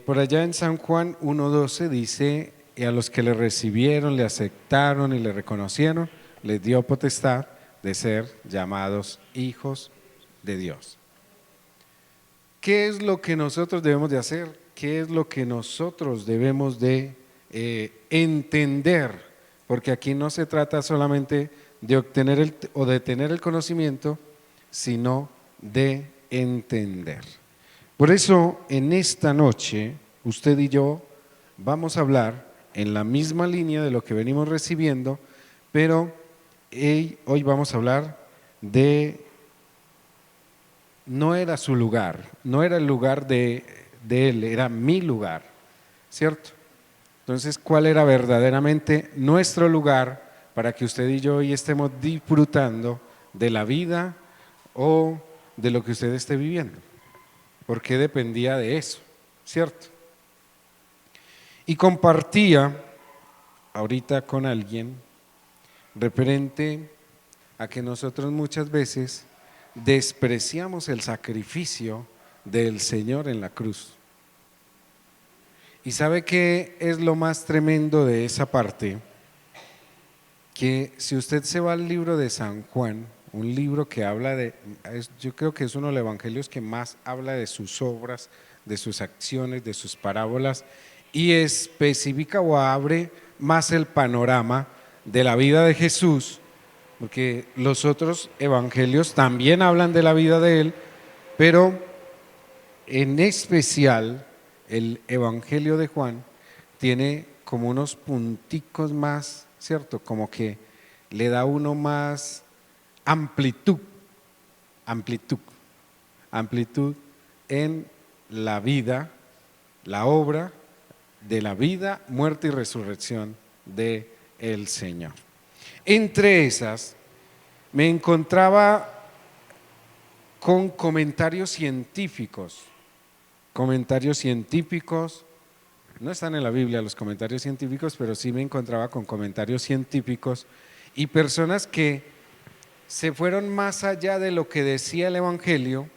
Por allá en San Juan 1:12 dice, y a los que le recibieron, le aceptaron y le reconocieron, les dio potestad de ser llamados hijos de Dios. ¿Qué es lo que nosotros debemos de hacer? ¿Qué es lo que nosotros debemos de entender? Porque aquí no se trata solamente de obtener o de tener el conocimiento, sino de entender. Por eso, en esta noche, usted y yo vamos a hablar en la misma línea de lo que venimos recibiendo, pero hoy vamos a hablar no era su lugar, no era el lugar de él, era mi lugar, ¿cierto? Entonces, ¿cuál era verdaderamente nuestro lugar para que usted y yo hoy estemos disfrutando de la vida o de lo que usted esté viviendo? Porque dependía de eso, ¿cierto? Y compartía ahorita con alguien referente a que nosotros muchas veces despreciamos el sacrificio del Señor en la cruz. ¿Y sabe qué es lo más tremendo de esa parte? Que si usted se va al libro de San Juan, un libro que habla yo creo que es uno de los evangelios que más habla de sus obras, de sus acciones, de sus parábolas, y especifica o abre más el panorama de la vida de Jesús, porque los otros evangelios también hablan de la vida de él, pero en especial el evangelio de Juan tiene como unos punticos más, ¿cierto? Como que le da uno más amplitud, amplitud, amplitud en la vida, la obra de la vida, muerte y resurrección de el Señor. Entre esas me encontraba con comentarios científicos, no están en la Biblia los comentarios científicos, pero sí me encontraba con comentarios científicos y personas que se fueron más allá de lo que decía el Evangelio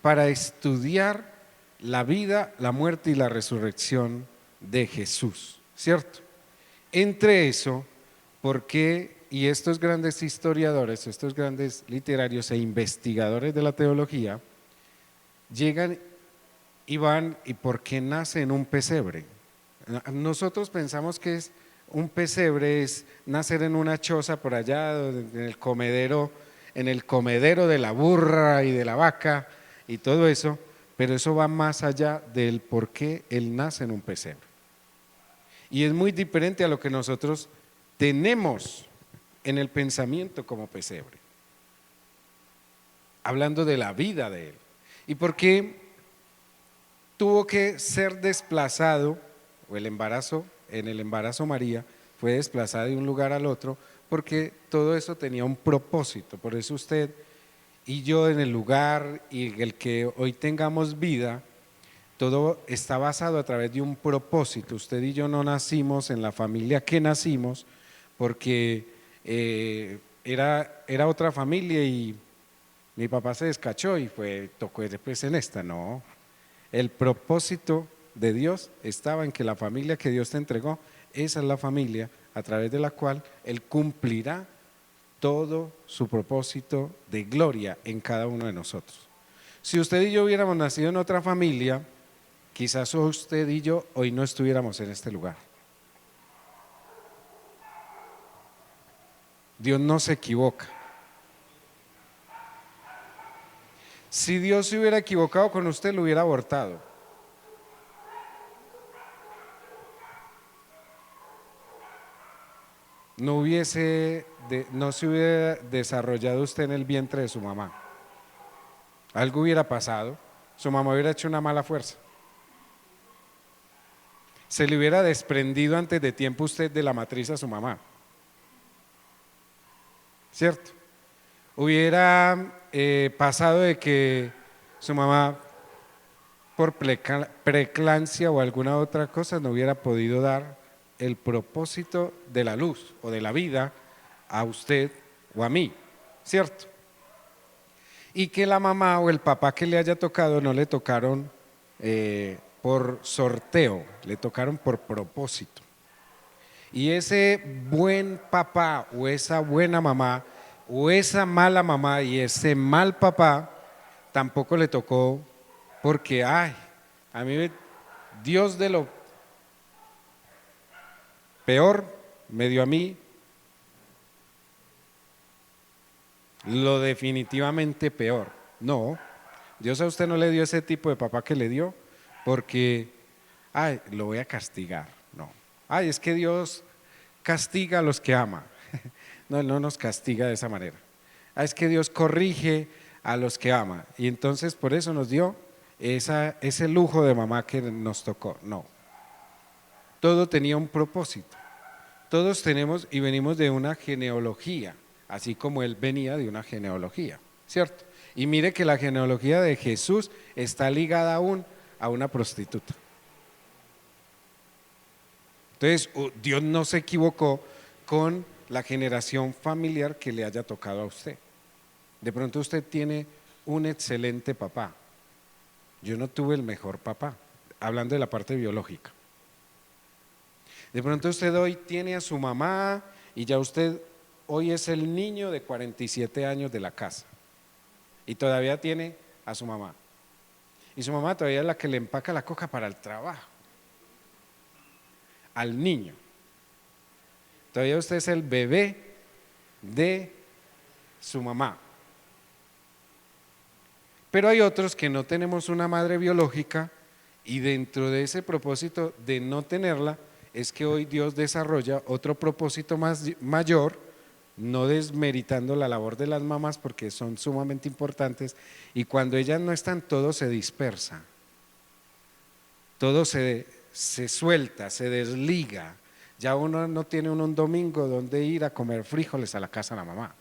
para estudiar la vida, la muerte y la resurrección de Jesús, ¿cierto? Entre eso, y estos grandes historiadores, estos grandes literarios e investigadores de la teología, llegan y van, ¿y por qué nace en un pesebre? Nosotros pensamos que un pesebre es nacer en una choza por allá, en el comedero de la burra y de la vaca y todo eso, pero eso va más allá del por qué él nace en un pesebre. Y es muy diferente a lo que nosotros tenemos en el pensamiento como pesebre, hablando de la vida de él. ¿Y por qué tuvo que ser desplazado, o en el embarazo María fue desplazada de un lugar al otro? Porque todo eso tenía un propósito. Por eso usted y yo en el lugar y el que hoy tengamos vida, todo está basado a través de un propósito. Usted y yo no nacimos en la familia que nacimos porque era otra familia y mi papá se descachó y tocó después en esta. No, el propósito de Dios estaba en que la familia que Dios te entregó, esa es la familia a través de la cual Él cumplirá todo su propósito de gloria en cada uno de nosotros. Si usted y yo hubiéramos nacido en otra familia, quizás usted y yo hoy no estuviéramos en este lugar. Dios no se equivoca. Si Dios se hubiera equivocado con usted, lo hubiera abortado. No se hubiera desarrollado usted en el vientre de su mamá. Algo hubiera pasado, su mamá hubiera hecho una mala fuerza. Se le hubiera desprendido antes de tiempo usted de la matriz a su mamá, ¿cierto? Hubiera pasado de que su mamá por preclancia o alguna otra cosa no hubiera podido dar el propósito de la luz o de la vida a usted o a mí, ¿cierto? Y que la mamá o el papá que le haya tocado no le tocaron por sorteo, le tocaron por propósito. Y ese buen papá o esa buena mamá o esa mala mamá y ese mal papá tampoco le tocó porque, ay, a mí Dios de lo peor me dio a mí lo definitivamente peor. No, Dios a usted no le dio ese tipo de papá que le dio porque, ay, lo voy a castigar. No, ay, es que Dios castiga a los que ama. No, Él no nos castiga de esa manera. Ah, es que Dios corrige a los que ama. Y entonces por eso nos dio ese lujo de mamá que nos tocó. No, todo tenía un propósito. Todos tenemos y venimos de una genealogía, así como Él venía de una genealogía, ¿cierto? Y mire que la genealogía de Jesús está ligada aún a una prostituta. Entonces, Dios no se equivocó con la generación familiar que le haya tocado a usted. De pronto usted tiene un excelente papá. Yo no tuve el mejor papá, hablando de la parte biológica. De pronto usted hoy tiene a su mamá y ya usted hoy es el niño de 47 años de la casa y todavía tiene a su mamá. Y su mamá todavía es la que le empaca la coca para el trabajo al niño. Todavía usted es el bebé de su mamá. Pero hay otros que no tenemos una madre biológica y dentro de ese propósito de no tenerla es que hoy Dios desarrolla otro propósito mayor, no desmeritando la labor de las mamás porque son sumamente importantes y cuando ellas no están todo se dispersa, todo se suelta, se desliga. Ya uno no tiene un domingo donde ir a comer frijoles a la casa de la mamá.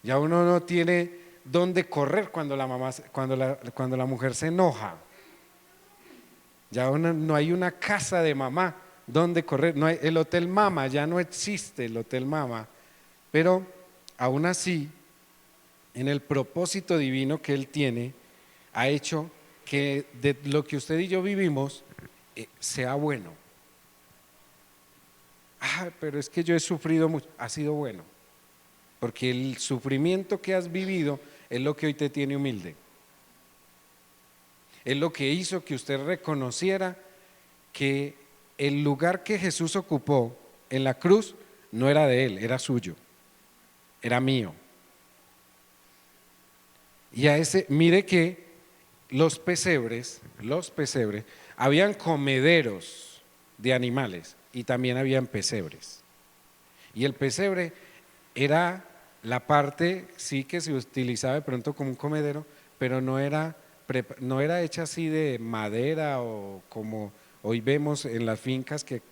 Ya uno no tiene dónde correr cuando la mujer se enoja. Ya no hay una casa de mamá donde correr. No hay, el hotel mama, ya no existe el hotel mama. Pero aún así, en el propósito divino que Él tiene, ha hecho que de lo que usted y yo vivimos sea bueno. Pero es que yo he sufrido mucho. Ha sido bueno. Porque el sufrimiento que has vivido es lo que hoy te tiene humilde. Es lo que hizo que usted reconociera que el lugar que Jesús ocupó en la cruz no era de Él, era suyo, era mío. Y a ese, mire que los pesebres, habían comederos de animales y también habían pesebres. Y el pesebre era la parte, sí que se utilizaba de pronto como un comedero, pero no era hecha así de madera o como hoy vemos en las fincas que,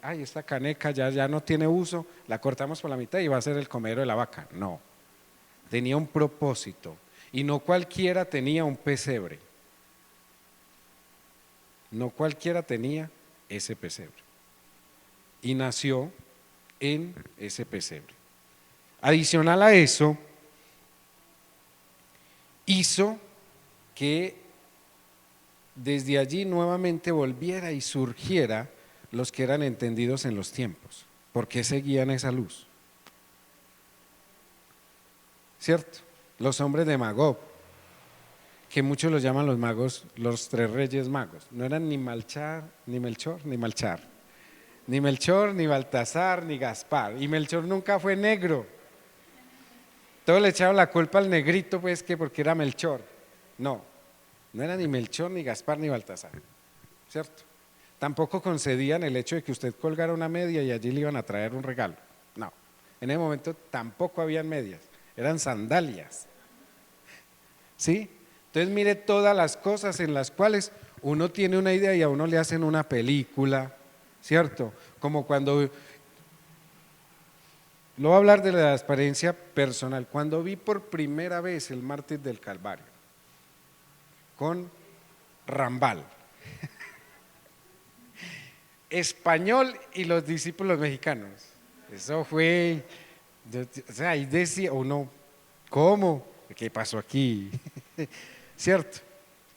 ay, esta caneca ya no tiene uso, la cortamos por la mitad y va a ser el comedero de la vaca. No, tenía un propósito y no cualquiera tenía un pesebre, no cualquiera tenía ese pesebre y nació en ese pesebre. Adicional a eso, hizo que desde allí nuevamente volviera y surgiera los que eran entendidos en los tiempos. ¿Por qué seguían esa luz? ¿Cierto? Los hombres de Magob, que muchos los llaman los magos, los tres reyes magos, no eran ni Melchor, ni Malchar, ni Melchor, ni Baltasar, ni Gaspar, y Melchor nunca fue negro. Todos le echaron la culpa al negrito, pues, que porque era Melchor. No era ni Melchor, ni Gaspar, ni Baltasar, ¿cierto? Tampoco concedían el hecho de que usted colgara una media y allí le iban a traer un regalo. No, en ese momento tampoco habían medias, eran sandalias. ¿Sí? Entonces mire todas las cosas en las cuales uno tiene una idea y a uno le hacen una película, ¿cierto? Como cuando, lo voy a hablar de la experiencia personal, cuando vi por primera vez el Mártir del Calvario con Rambal, español y los discípulos mexicanos. Eso fue, o sea, ahí decía uno, ¿cómo? ¿Qué pasó aquí? ¿Cierto?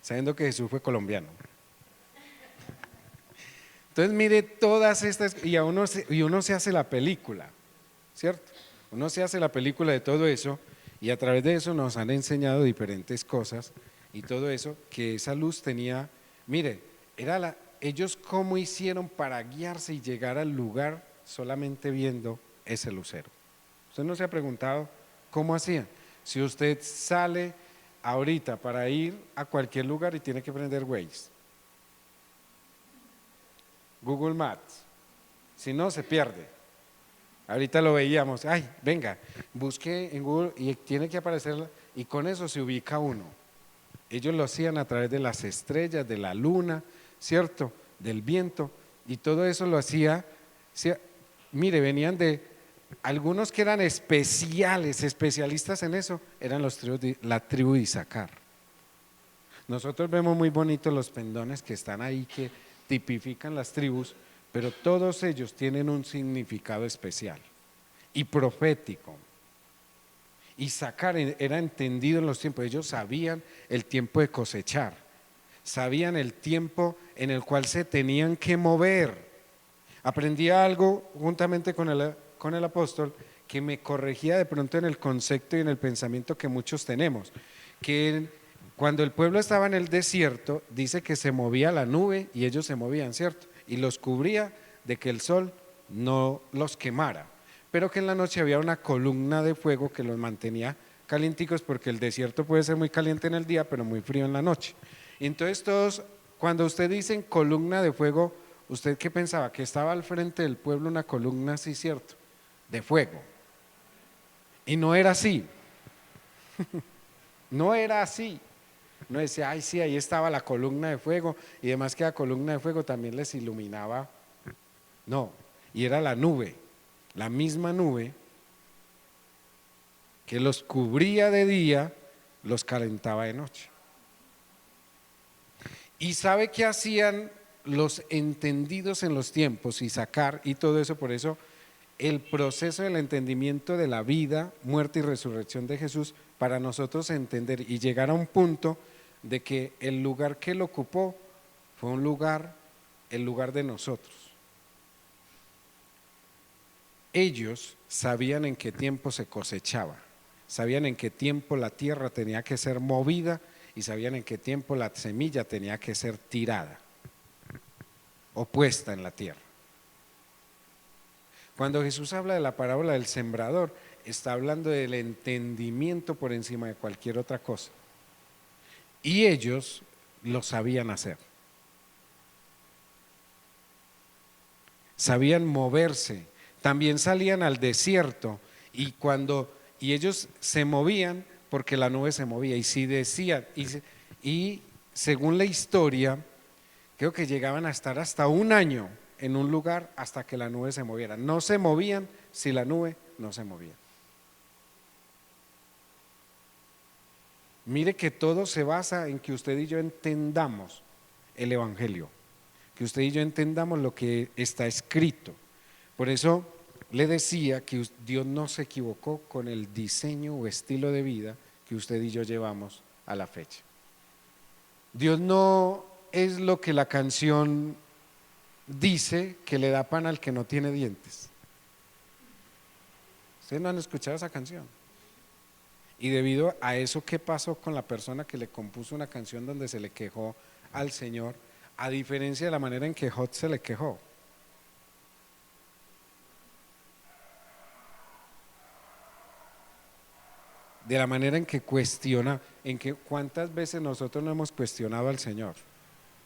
sabiendo que Jesús fue colombiano. Entonces mire todas estas, y uno se hace la película, ¿cierto? Uno se hace la película de todo eso y a través de eso nos han enseñado diferentes cosas y todo eso, que esa luz tenía, mire, ellos cómo hicieron para guiarse y llegar al lugar solamente viendo ese lucero. ¿Usted no se ha preguntado cómo hacían? Si usted sale ahorita para ir a cualquier lugar y tiene que prender Waze, Google Maps, si no se pierde. Ahorita lo veíamos, ay, venga, busque en Google y tiene que aparecer, y con eso se ubica uno. Ellos lo hacían a través de las estrellas, de la luna, ¿cierto? Del viento, y todo eso lo hacía, mire, venían de algunos que eran especialistas en eso, eran la tribu de Isaacar. Nosotros vemos muy bonitos los pendones que están ahí, que tipifican las tribus, pero todos ellos tienen un significado especial y profético. Isaacar era entendido en los tiempos, ellos sabían el tiempo de cosechar, sabían el tiempo en el cual se tenían que mover. Aprendí algo juntamente con el apóstol que me corregía de pronto en el concepto y en el pensamiento que muchos tenemos, que cuando el pueblo estaba en el desierto, dice que se movía la nube y ellos se movían, ¿cierto? Y los cubría de que el sol no los quemara, pero que en la noche había una columna de fuego que los mantenía calienticos, porque el desierto puede ser muy caliente en el día, pero muy frío en la noche. Y entonces todos, cuando usted dice columna de fuego, ¿usted qué pensaba? Que estaba al frente del pueblo una columna así, ¿cierto? De fuego. Y no era así. No era así. No decía, ay, sí, ahí estaba la columna de fuego, y además que la columna de fuego también les iluminaba. No, y era la nube, la misma nube que los cubría de día, los calentaba de noche. ¿Y sabe qué hacían los entendidos en los tiempos, Isaacar y todo eso? Por eso el proceso del entendimiento de la vida, muerte y resurrección de Jesús, para nosotros entender y llegar a un punto de que el lugar que él ocupó fue el lugar de nosotros. Ellos sabían en qué tiempo se cosechaba, sabían en qué tiempo la tierra tenía que ser movida y sabían en qué tiempo la semilla tenía que ser tirada o puesta en la tierra. Cuando Jesús habla de la parábola del sembrador, está hablando del entendimiento por encima de cualquier otra cosa. Y ellos lo sabían hacer. Sabían moverse. También salían al desierto y ellos se movían porque la nube se movía. Y si decían, y según la historia, creo que llegaban a estar hasta un año en un lugar hasta que la nube se moviera. No se movían si la nube no se movía. Mire que todo se basa en que usted y yo entendamos el Evangelio, que usted y yo entendamos lo que está escrito. Por eso le decía que Dios no se equivocó con el diseño o estilo de vida que usted y yo llevamos a la fecha. Dios no es lo que la canción dice, que le da pan al que no tiene dientes. ¿Ustedes no han escuchado esa canción? Y debido a eso, ¿qué pasó con la persona que le compuso una canción donde se le quejó al Señor, a diferencia de la manera en que Job se le quejó? De la manera en que cuestiona, cuántas veces nosotros no hemos cuestionado al Señor.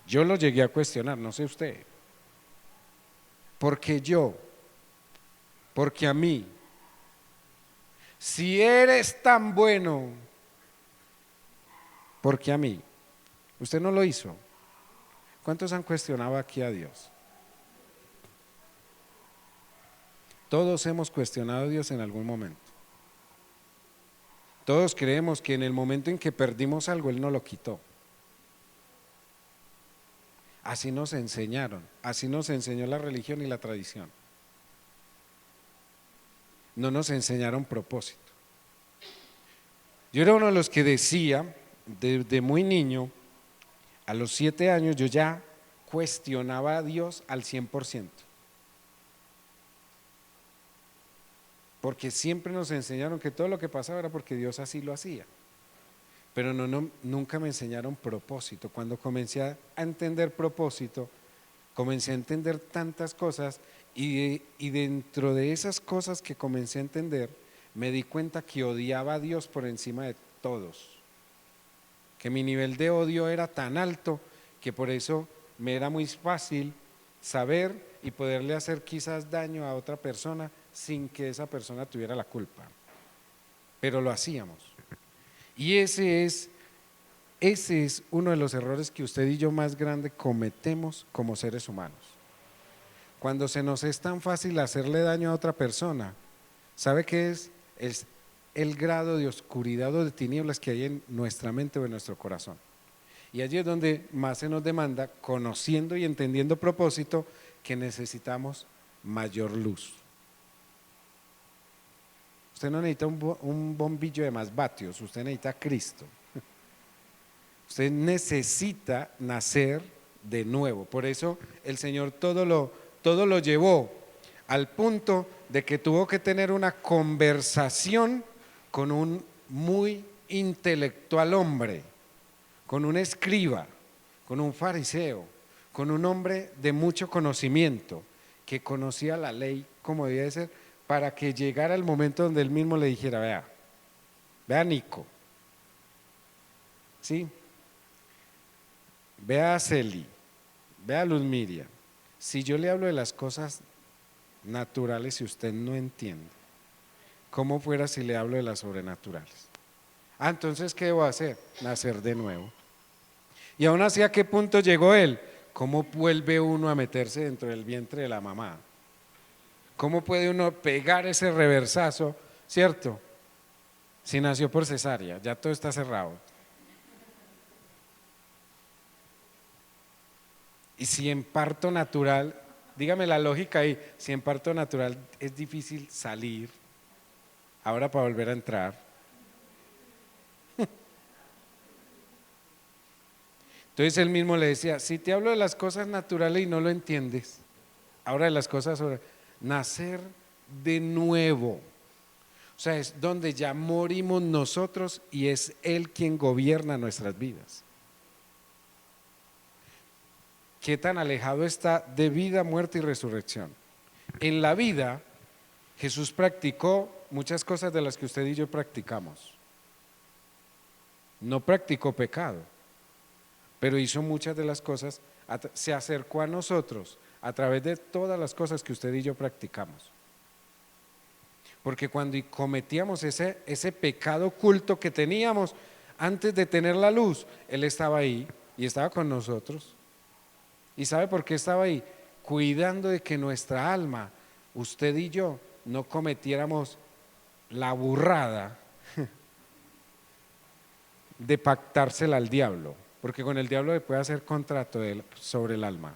Yo lo llegué a cuestionar, no sé usted. Porque a mí, si eres tan bueno, porque a mí, usted no lo hizo. ¿Cuántos han cuestionado aquí a Dios? Todos hemos cuestionado a Dios en algún momento. Todos creemos que en el momento en que perdimos algo, Él nos lo quitó. Así nos enseñaron, así nos enseñó la religión y la tradición. No nos enseñaron propósito. Yo era uno de los que decía, desde muy niño, A los 7 años yo ya cuestionaba a Dios al 100%, porque siempre nos enseñaron que todo lo que pasaba era porque Dios así lo hacía, pero nunca me enseñaron propósito. Cuando comencé a entender propósito, comencé a entender tantas cosas y dentro de esas cosas que comencé a entender, me di cuenta que odiaba a Dios por encima de todos, que mi nivel de odio era tan alto que por eso me era muy fácil saber y poderle hacer quizás daño a otra persona sin que esa persona tuviera la culpa, pero lo hacíamos. Y ese es uno de los errores que usted y yo más grande cometemos como seres humanos. Cuando se nos es tan fácil hacerle daño a otra persona, ¿sabe qué es? Es el grado de oscuridad o de tinieblas que hay en nuestra mente o en nuestro corazón. Y allí es donde más se nos demanda, conociendo y entendiendo propósito, que necesitamos mayor luz. Usted no necesita un bombillo de más vatios, usted necesita a Cristo. Usted necesita nacer de nuevo. Por eso el Señor todo lo llevó al punto de que tuvo que tener una conversación con un muy intelectual hombre, con un escriba, con un fariseo, con un hombre de mucho conocimiento, que conocía la ley como debía de ser, para que llegara el momento donde él mismo le dijera: vea Nico, ¿sí? Vea a Celi, vea a Luz Miriam, si yo le hablo de las cosas naturales y usted no entiende, ¿cómo fuera si le hablo de las sobrenaturales? Entonces, ¿qué debo hacer? Nacer de nuevo. Y aún así, ¿a qué punto llegó él? ¿Cómo vuelve uno a meterse dentro del vientre de la mamá? ¿Cómo puede uno pegar ese reversazo, cierto? Si nació por cesárea, ya todo está cerrado. Y si en parto natural, dígame la lógica ahí, si en parto natural es difícil salir, ahora para volver a entrar. Entonces él mismo le decía: si te hablo de las cosas naturales y no lo entiendes, ahora de las cosas sobre nacer de nuevo. O sea, es donde ya morimos nosotros y es Él quien gobierna nuestras vidas. ¿Qué tan alejado está de vida, muerte y resurrección? En la vida, Jesús practicó muchas cosas de las que usted y yo practicamos. No practicó pecado, pero hizo muchas de las cosas, se acercó a nosotros a través de todas las cosas que usted y yo practicamos. Porque cuando cometíamos ese pecado oculto que teníamos antes de tener la luz, Él estaba ahí y estaba con nosotros. ¿Y sabe por qué estaba ahí? Cuidando de que nuestra alma, usted y yo, no cometiéramos la burrada de pactársela al diablo, porque con el diablo le puede hacer contrato sobre el alma.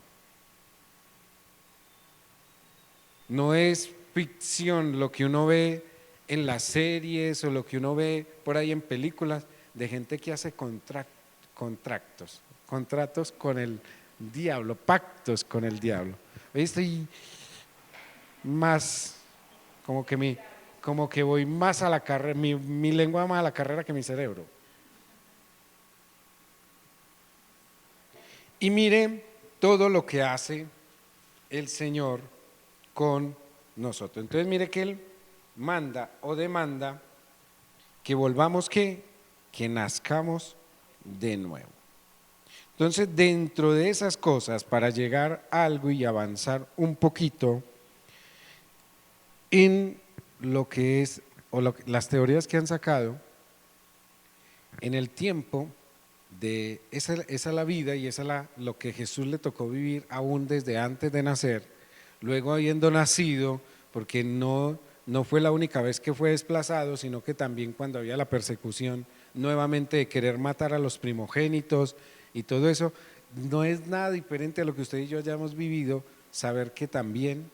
No es ficción lo que uno ve en las series o lo que uno ve por ahí en películas de gente que hace contratos con el diablo, pactos con el diablo. Hoy estoy más, como que voy más a la carrera, mi lengua más a la carrera que mi cerebro. Y mire todo lo que hace el Señor con nosotros. Entonces mire que Él manda o demanda que volvamos que nazcamos de nuevo. Entonces dentro de esas cosas, para llegar a algo y avanzar un poquito en lo que es las teorías que han sacado, en el tiempo de esa la vida y lo que Jesús le tocó vivir aún desde antes de nacer, luego habiendo nacido, porque no fue la única vez que fue desplazado, sino que también cuando había la persecución nuevamente de querer matar a los primogénitos y todo eso, no es nada diferente a lo que usted y yo hayamos vivido, saber que también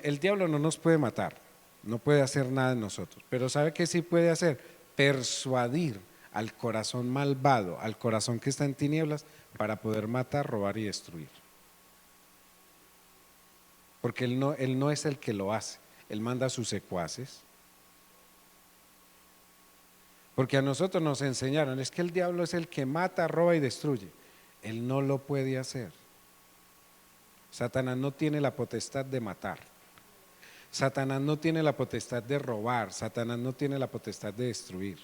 el diablo no nos puede matar, no puede hacer nada en nosotros, pero ¿sabe qué sí puede hacer? Persuadir al corazón malvado, al corazón que está en tinieblas, para poder matar, robar y destruir. Porque él no es el que lo hace, él manda a sus secuaces. Porque a nosotros nos enseñaron, es que el diablo es el que mata, roba y destruye. Él no lo puede hacer. Satanás no tiene la potestad de matar. Satanás no tiene la potestad de robar. Satanás no tiene la potestad de destruir.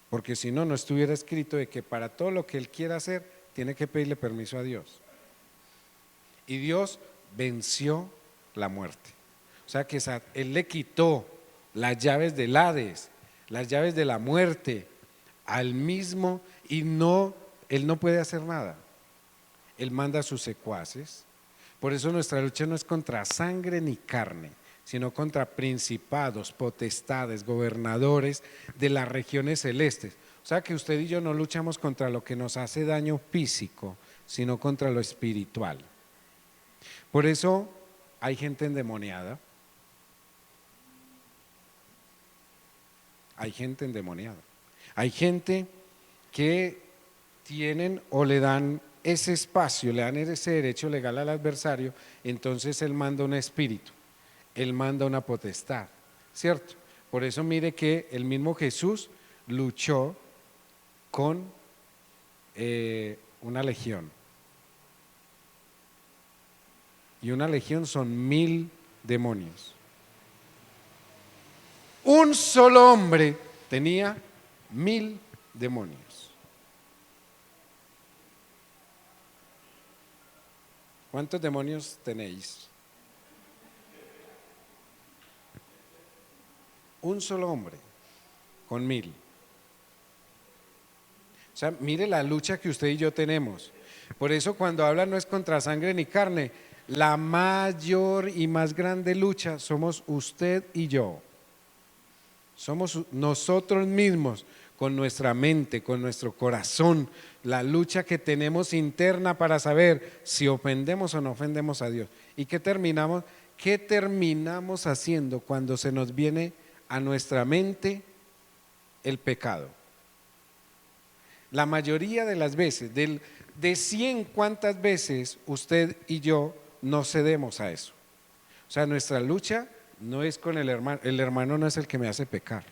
Porque si no, no estuviera escrito de que para todo lo que él quiera hacer, tiene que pedirle permiso a Dios. Y Dios venció la muerte. O sea que él le quitó las llaves del Hades, las llaves de la muerte al mismo, y él no puede hacer nada. Él manda a sus secuaces. Por eso nuestra lucha no es contra sangre ni carne, sino contra principados, potestades, gobernadores de las regiones celestes. O sea que usted y yo no luchamos contra lo que nos hace daño físico, sino contra lo espiritual. Por eso hay gente endemoniada. Hay gente endemoniada. Hay gente que tienen o le dan ese espacio, le dan ese derecho legal al adversario, entonces él manda un espíritu, él manda una potestad, ¿cierto? Por eso mire que el mismo Jesús luchó con una legión. Y una legión son 1000 demonios. Un solo hombre tenía 1000 demonios. ¿Cuántos demonios tenéis? Un solo hombre con 1000. O sea, mire la lucha que usted y yo tenemos. Por eso cuando habla no es contra sangre ni carne. La mayor y más grande lucha somos usted y yo. Somos nosotros mismos, con nuestra mente, con nuestro corazón, la lucha que tenemos interna para saber si ofendemos o no ofendemos a Dios. ¿Y qué terminamos? ¿Qué terminamos haciendo cuando se nos viene a nuestra mente el pecado? La mayoría de las veces, de 100, ¿cuántas veces usted y yo no cedemos a eso? O sea, nuestra lucha no es con el hermano no es el que me hace pecar.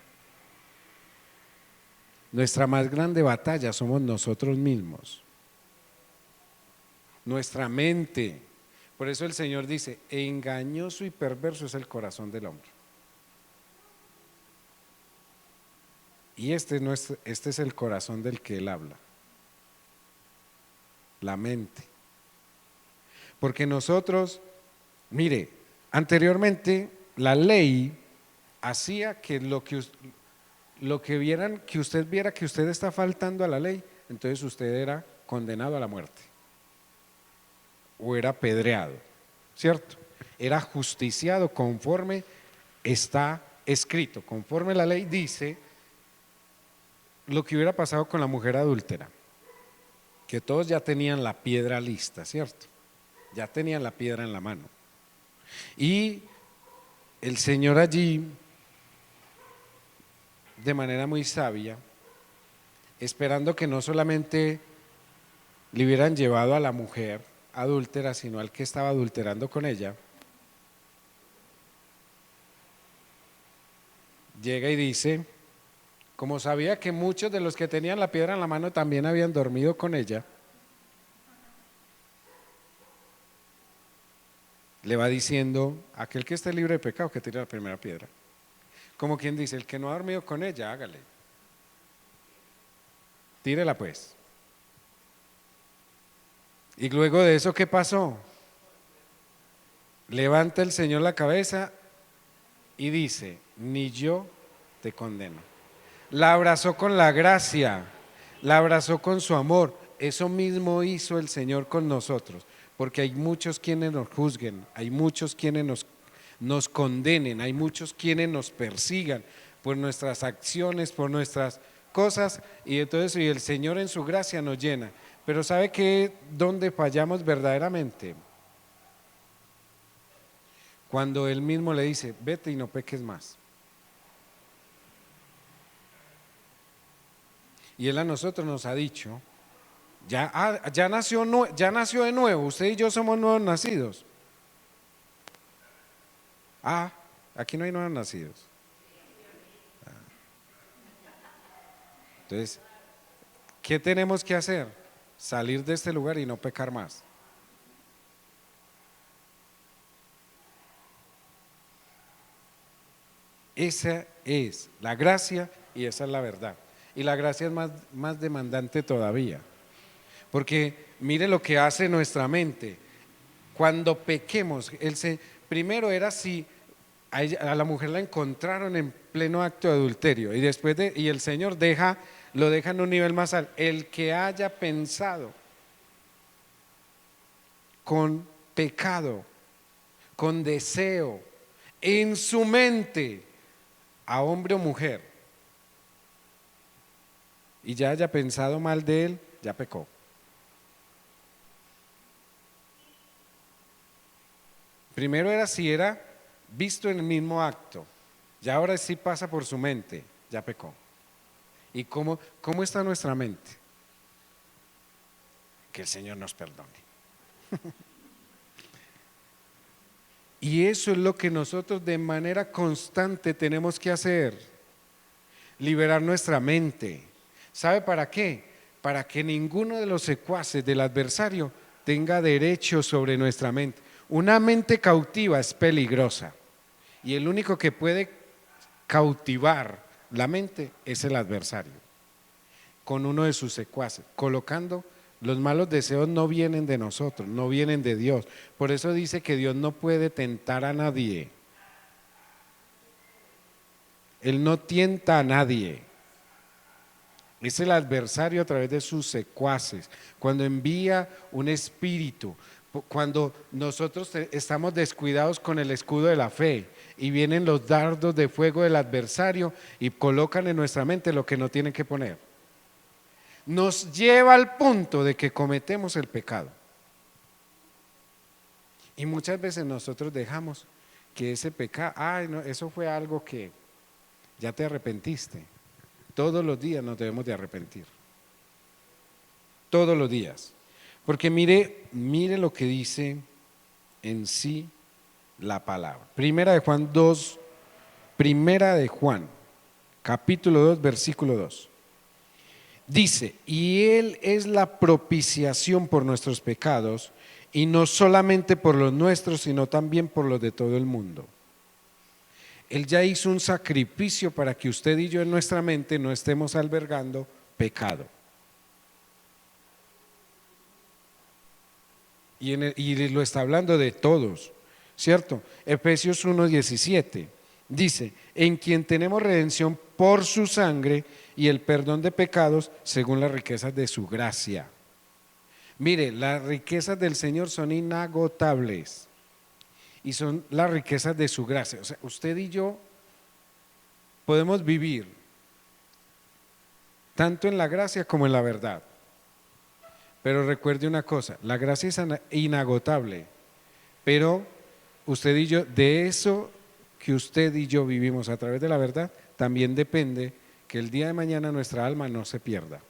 Nuestra más grande batalla somos nosotros mismos, nuestra mente. Por eso el Señor dice, engañoso y perverso es el corazón del hombre. Y este es el corazón del que Él habla, la mente. Porque nosotros, mire, anteriormente la ley hacía que lo que vieran, que usted viera que usted está faltando a la ley, entonces usted era condenado a la muerte o era apedreado, ¿cierto? Era justiciado conforme está escrito, conforme la ley dice lo que hubiera pasado con la mujer adúltera, que todos ya tenían la piedra lista, ¿cierto? Ya tenían la piedra en la mano. Y el Señor allí, de manera muy sabia, esperando que no solamente le hubieran llevado a la mujer adúltera, sino al que estaba adulterando con ella, llega y dice, como sabía que muchos de los que tenían la piedra en la mano también habían dormido con ella, le va diciendo, aquel que esté libre de pecado que tire la primera piedra. Como quien dice, el que no ha dormido con ella, hágale. Tírela pues. Y luego de eso, ¿qué pasó? Levanta el Señor la cabeza y dice, ni yo te condeno. La abrazó con la gracia, la abrazó con su amor. Eso mismo hizo el Señor con nosotros, porque hay muchos quienes nos juzguen, hay muchos quienes nos condenen, hay muchos quienes nos persigan por nuestras acciones, por nuestras cosas, y entonces y el Señor en su gracia nos llena. Pero ¿sabe qué? ¿Dónde fallamos verdaderamente? Cuando Él mismo le dice, vete y no peques más. Y Él a nosotros nos ha dicho, ya nació de nuevo, usted y yo somos nuevos nacidos. Aquí no hay nuevos nacidos. Entonces, ¿qué tenemos que hacer? Salir de este lugar y no pecar más. Esa es la gracia y esa es la verdad. Y la gracia es más demandante todavía. Porque mire lo que hace nuestra mente. Cuando pequemos, primero era si a la mujer la encontraron en pleno acto de adulterio y el Señor lo deja en un nivel más alto. El que haya pensado con pecado, con deseo, en su mente, a hombre o mujer, y ya haya pensado mal de él, ya pecó. Primero era si era visto en el mismo acto, ya ahora sí pasa por su mente, ya pecó. ¿Y cómo está nuestra mente? Que el Señor nos perdone. Y eso es lo que nosotros de manera constante tenemos que hacer, liberar nuestra mente. ¿Sabe para qué? Para que ninguno de los secuaces del adversario tenga derecho sobre nuestra mente. Una mente cautiva es peligrosa y el único que puede cautivar la mente es el adversario, con uno de sus secuaces, colocando los malos deseos no vienen de nosotros, no vienen de Dios. Por eso dice que Dios no puede tentar a nadie. Él no tienta a nadie. Es el adversario a través de sus secuaces. Cuando envía un espíritu, cuando nosotros estamos descuidados con el escudo de la fe y vienen los dardos de fuego del adversario y colocan en nuestra mente lo que no tienen que poner, nos lleva al punto de que cometemos el pecado. Y muchas veces nosotros dejamos que ese pecado, no, eso fue algo que ya te arrepentiste. Todos los días nos debemos de arrepentir. Todos los días. Porque mire lo que dice en sí la palabra. Primera de Juan, capítulo 2, versículo 2. Dice, y Él es la propiciación por nuestros pecados, y no solamente por los nuestros, sino también por los de todo el mundo. Él ya hizo un sacrificio para que usted y yo en nuestra mente no estemos albergando pecado. Y lo está hablando de todos, ¿cierto? Efesios 1:17 dice, en quien tenemos redención por su sangre y el perdón de pecados según las riquezas de su gracia. Mire, las riquezas del Señor son inagotables y son las riquezas de su gracia. O sea, usted y yo podemos vivir tanto en la gracia como en la verdad. Pero recuerde una cosa, la gracia es inagotable, pero usted y yo, de eso que usted y yo vivimos a través de la verdad, también depende que el día de mañana nuestra alma no se pierda.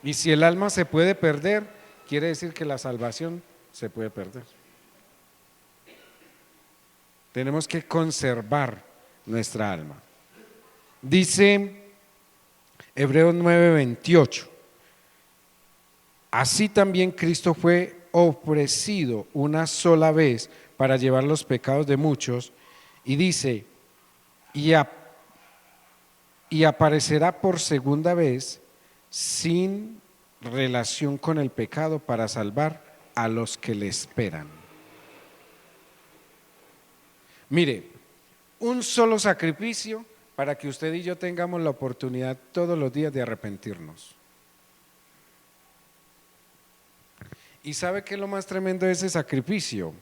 Y si el alma se puede perder, quiere decir que la salvación se puede perder. Tenemos que conservar nuestra alma. Dice Hebreos 9:28, así también Cristo fue ofrecido una sola vez para llevar los pecados de muchos, y dice, y aparecerá por segunda vez sin relación con el pecado para salvar a los que le esperan. Mire, un solo sacrificio para que usted y yo tengamos la oportunidad todos los días de arrepentirnos. ¿Y sabe qué es lo más tremendo de ese sacrificio?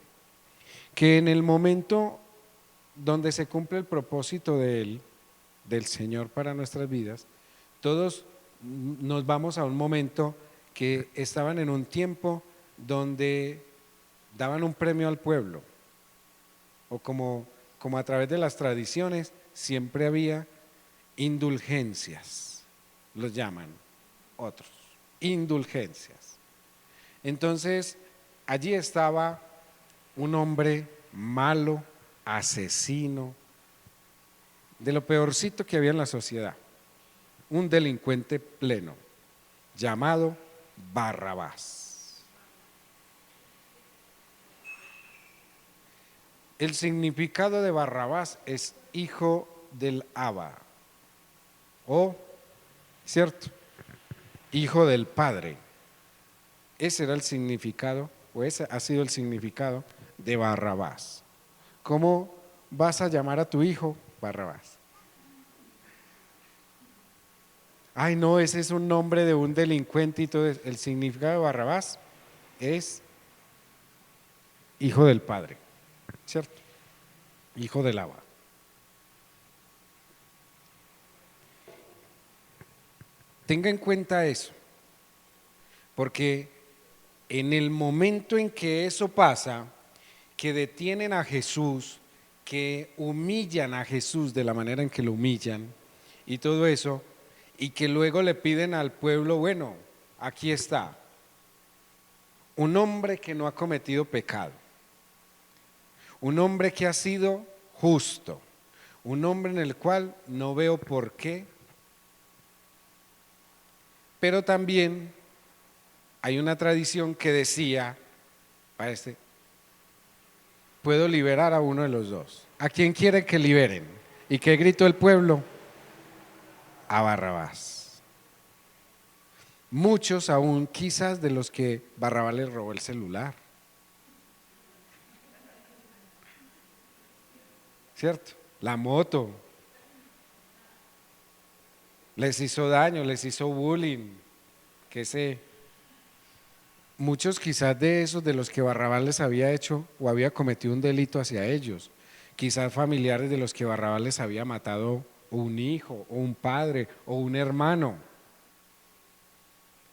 Que en el momento donde se cumple el propósito de Él, del Señor para nuestras vidas, todos nos vamos a un momento que estaban en un tiempo donde daban un premio al pueblo, o como a través de las tradiciones siempre había, indulgencias, los llaman otros, indulgencias. Entonces, allí estaba un hombre malo, asesino, de lo peorcito que había en la sociedad, un delincuente pleno, llamado Barrabás. El significado de Barrabás es hijo del Abba, o, ¿cierto?, hijo del Padre. Ese era el significado, o ese ha sido el significado de Barrabás. ¿Cómo vas a llamar a tu hijo Barrabás? Ay, no, ese es un nombre de un delincuente y todo eso. El significado de Barrabás es hijo del Padre, ¿cierto? Hijo del Abba. Tenga en cuenta eso, porque en el momento en que eso pasa, que detienen a Jesús, que humillan a Jesús de la manera en que lo humillan y todo eso, y que luego le piden al pueblo, bueno, aquí está, un hombre que no ha cometido pecado, un hombre que ha sido justo, un hombre en el cual no veo por qué, pero también hay una tradición que decía, parece, puedo liberar a uno de los dos. ¿A quién quiere que liberen? ¿Y qué gritó el pueblo? A Barrabás. Muchos aún, quizás de los que Barrabás les robó el celular, ¿cierto? La moto, les hizo daño, les hizo bullying, qué sé. Muchos quizás de esos de los que Barrabás les había hecho o había cometido un delito hacia ellos, quizás familiares de los que Barrabás les había matado un hijo o un padre o un hermano,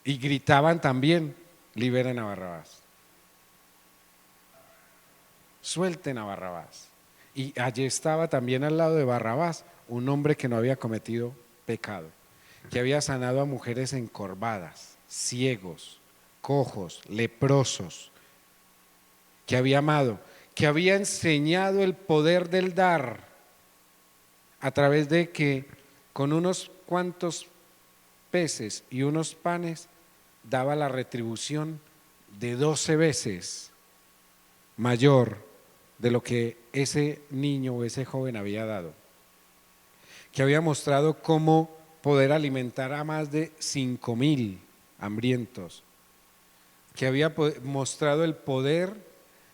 y gritaban también, liberen a Barrabás, suelten a Barrabás. Y allí estaba también al lado de Barrabás un hombre que no había cometido pecado, que había sanado a mujeres encorvadas, ciegos, cojos, leprosos, que había amado, que había enseñado el poder del dar a través de que con unos cuantos peces y unos panes daba la retribución de 12 veces mayor de lo que ese niño o ese joven había dado, que había mostrado cómo poder alimentar a más de 5.000 hambrientos, que había mostrado el poder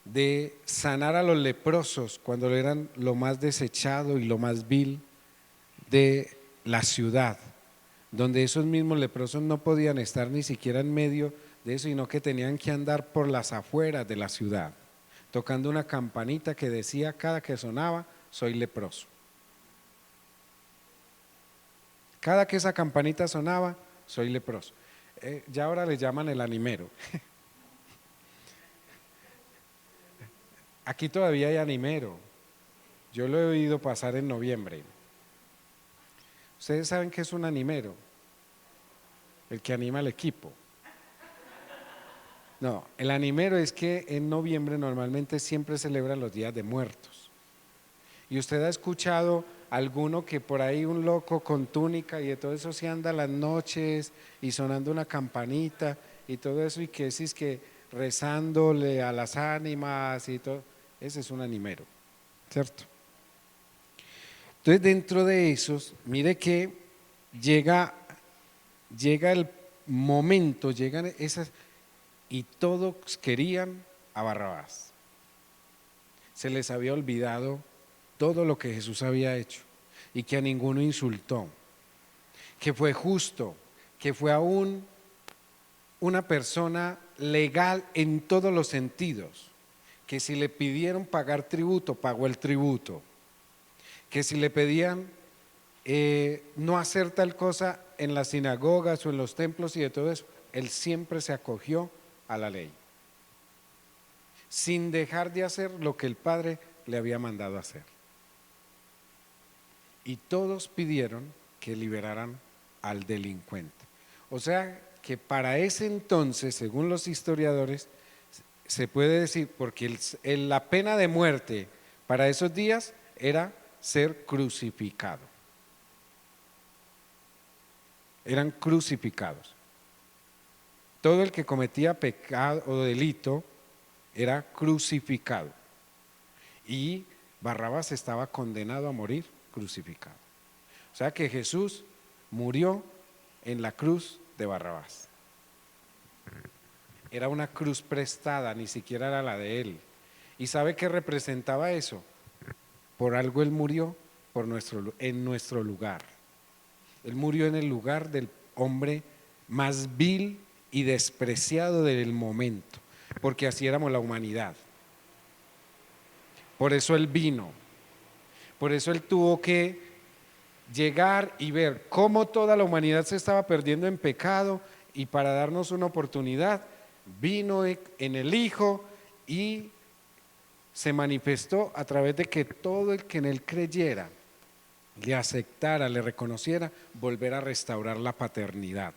de sanar a los leprosos cuando eran lo más desechado y lo más vil de la ciudad, donde esos mismos leprosos no podían estar ni siquiera en medio de eso, sino que tenían que andar por las afueras de la ciudad, tocando una campanita que decía cada que sonaba, soy leproso. Cada que esa campanita sonaba, soy leproso. Ya ahora le llaman el animero. Aquí todavía hay animero. Yo lo he oído pasar en noviembre. ¿Ustedes saben qué es un animero? El que anima al equipo. No, el animero es que en noviembre normalmente siempre celebran los días de muertos. Y usted ha escuchado alguno que por ahí un loco con túnica y de todo eso se anda las noches y sonando una campanita y todo eso, y que es que rezándole a las ánimas y todo. Ese es un animero, ¿cierto? Entonces dentro de esos, mire que llega el momento, llegan esas, y todos querían a Barrabás. Se les había olvidado todo lo que Jesús había hecho y que a ninguno insultó, que fue justo, que fue aún una persona legal en todos los sentidos, que si le pidieron pagar tributo, pagó el tributo, que si le pedían no hacer tal cosa en las sinagogas o en los templos y de todo eso, él siempre se acogió a la ley, sin dejar de hacer lo que el Padre le había mandado hacer. Y todos pidieron que liberaran al delincuente. O sea que para ese entonces, según los historiadores, se puede decir, porque la pena de muerte para esos días era ser crucificado. Eran crucificados. Todo el que cometía pecado o delito era crucificado. Y Barrabás estaba condenado a morir crucificado. O sea que Jesús murió en la cruz de Barrabás. Era una cruz prestada, ni siquiera era la de él. ¿Y sabe qué representaba eso? Por algo él murió en nuestro lugar. Él murió en el lugar del hombre más vil y despreciado del momento, porque así éramos la humanidad. Por eso él vino, por eso él tuvo que llegar y ver cómo toda la humanidad se estaba perdiendo en pecado, y para darnos una oportunidad vino en el Hijo y se manifestó a través de que todo el que en él creyera, le aceptara, le reconociera, volver a restaurar la paternidad,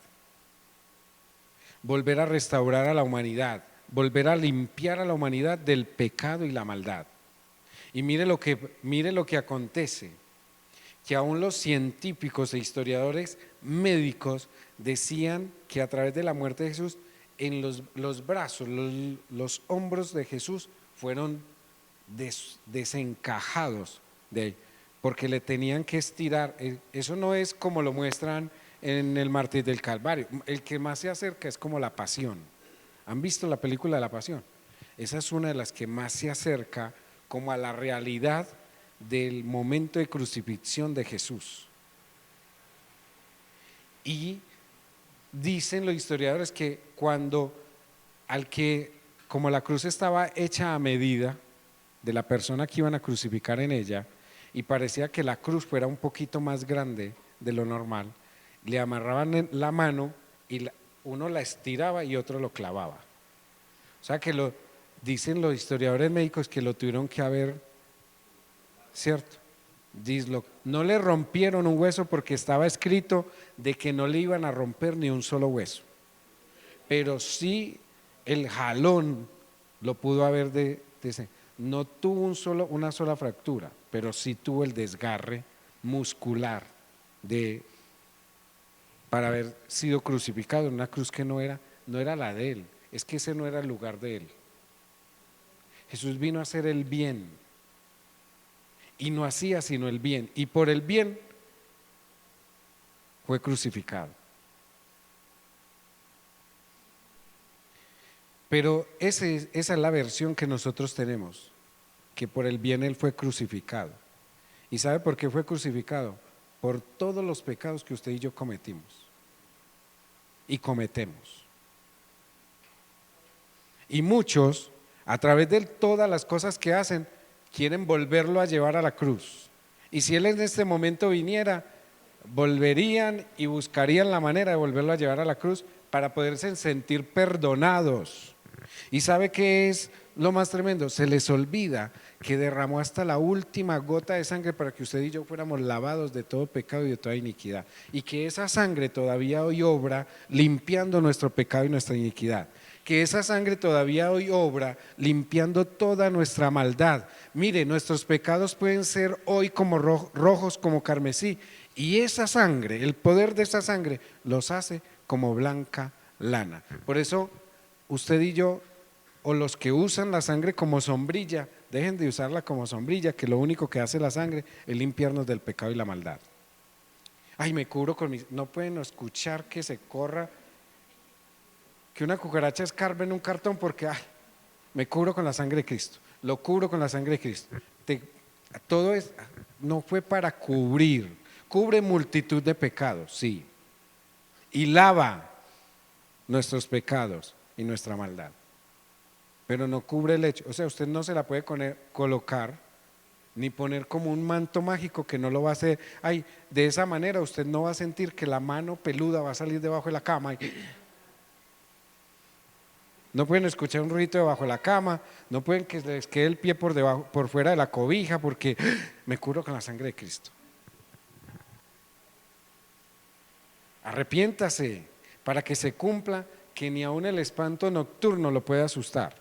volver a restaurar a la humanidad, volver a limpiar a la humanidad del pecado y la maldad. Y mire lo que acontece, que aún los científicos e historiadores médicos decían que a través de la muerte de Jesús, en los brazos, los hombros de Jesús fueron desencajados porque le tenían que estirar. Eso no es como lo muestran en el mártir del Calvario. El que más se acerca es como la Pasión. ¿Han visto la película de la Pasión? Esa es una de las que más se acerca como a la realidad del momento de crucifixión de Jesús. Y dicen los historiadores que como la cruz estaba hecha a medida de la persona que iban a crucificar en ella, y parecía que la cruz fuera un poquito más grande de lo normal, le amarraban en la mano y uno la estiraba y otro lo clavaba. O sea que dicen los historiadores médicos que lo tuvieron que haber, ¿cierto? No le rompieron un hueso porque estaba escrito de que no le iban a romper ni un solo hueso, pero sí el jalón lo pudo haber no tuvo una sola fractura, pero sí tuvo el desgarre muscular para haber sido crucificado en una cruz que no era la de él. Es que ese no era el lugar de él. Jesús vino a hacer el bien y no hacía sino el bien, y por el bien fue crucificado. Pero esa es la versión que nosotros tenemos, que por el bien él fue crucificado. ¿Y sabe por qué fue crucificado? Por todos los pecados que usted y yo cometimos y cometemos. Y muchos, a través de todas las cosas que hacen, quieren volverlo a llevar a la cruz. Y si él en este momento viniera, volverían y buscarían la manera de volverlo a llevar a la cruz para poderse sentir perdonados. ¿Y sabe qué es lo más tremendo? Se les olvida que derramó hasta la última gota de sangre para que usted y yo fuéramos lavados de todo pecado y de toda iniquidad, y que esa sangre todavía hoy obra limpiando nuestro pecado y nuestra iniquidad, que esa sangre todavía hoy obra limpiando toda nuestra maldad. Mire, nuestros pecados pueden ser hoy como rojos como carmesí, y esa sangre, el poder de esa sangre los hace como blanca lana. Por eso usted y yo, o los que usan la sangre como sombrilla, dejen de usarla como sombrilla, que lo único que hace la sangre es limpiarnos del pecado y la maldad. Ay, me cubro no pueden escuchar que se corra, que una cucaracha escarbe en un cartón, porque me cubro con la sangre de Cristo, lo cubro con la sangre de Cristo. Todo no fue para cubrir, cubre multitud de pecados, sí, y lava nuestros pecados y nuestra maldad, pero no cubre el hecho. O sea, usted no se la puede colocar ni poner como un manto mágico que no lo va a hacer. De esa manera usted no va a sentir que la mano peluda va a salir debajo de la cama. No pueden escuchar un ruido debajo de la cama, no pueden que les quede el pie por fuera de la cobija, porque me cubro con la sangre de Cristo. Arrepiéntase para que se cumpla que ni aun el espanto nocturno lo puede asustar.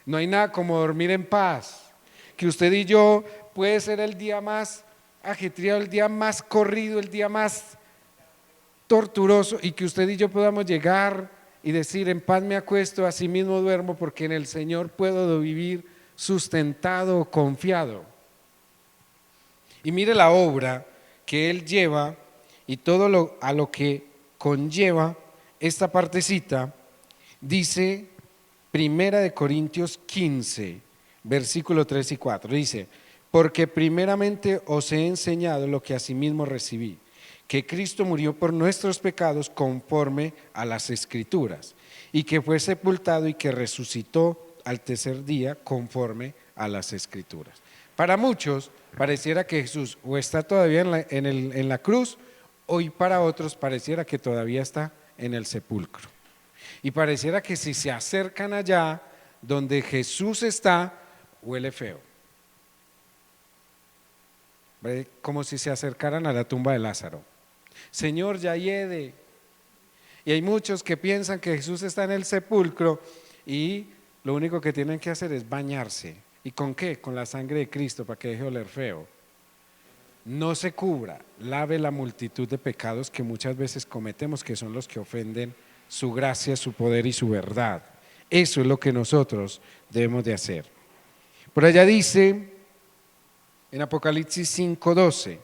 No hay nada como dormir en paz, que usted y yo puede ser el día más ajetreado, el día más corrido, el día más torturoso, y que usted y yo podamos llegar y decir: en paz me acuesto, así mismo duermo, porque en el Señor puedo vivir sustentado, confiado. Y mire la obra que Él lleva y todo a lo que conlleva esta partecita. Dice Primera de Corintios 15, versículo 3 y 4, dice: porque primeramente os he enseñado lo que asimismo recibí, que Cristo murió por nuestros pecados conforme a las Escrituras, y que fue sepultado y que resucitó al tercer día conforme a las Escrituras. Para muchos pareciera que Jesús o está todavía en la cruz, o y para otros pareciera que todavía está en el sepulcro. Y pareciera que si se acercan allá donde Jesús está, huele feo. Como si se acercaran a la tumba de Lázaro. Señor, ya hiede. Y hay muchos que piensan que Jesús está en el sepulcro y lo único que tienen que hacer es bañarse. ¿Y con qué? Con la sangre de Cristo, para que deje de oler feo. No se cubra, lave la multitud de pecados que muchas veces cometemos, que son los que ofenden su gracia, su poder y su verdad. Eso es lo que nosotros debemos de hacer. Por allá dice, en Apocalipsis 5:12,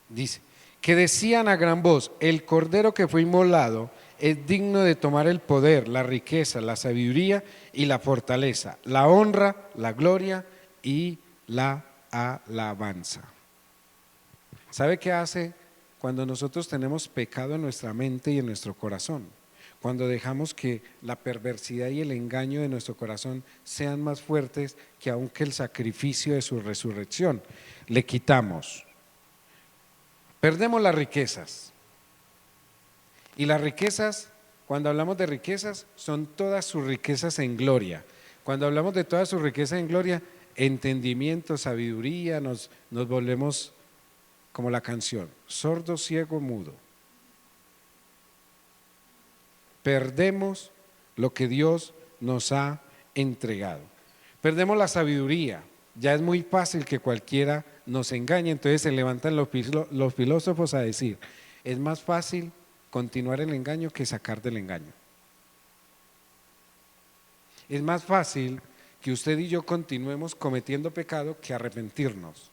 dice, que decían a gran voz: el cordero que fue inmolado es digno de tomar el poder, la riqueza, la sabiduría y la fortaleza, la honra, la gloria y la alabanza. ¿Sabe qué hace cuando nosotros tenemos pecado en nuestra mente y en nuestro corazón? Cuando dejamos que la perversidad y el engaño de nuestro corazón sean más fuertes que aunque el sacrificio de su resurrección. Le quitamos. Perdemos las riquezas. Y las riquezas, cuando hablamos de riquezas, son todas sus riquezas en gloria. Cuando hablamos de todas sus riquezas en gloria, entendimiento, sabiduría, nos volvemos como la canción, sordo, ciego, mudo. Perdemos lo que Dios nos ha entregado. Perdemos la sabiduría. Ya es muy fácil que cualquiera nos engañe, entonces se levantan los filósofos a decir: es más fácil continuar el engaño que sacar del engaño. Es más fácil que usted y yo continuemos cometiendo pecado que arrepentirnos.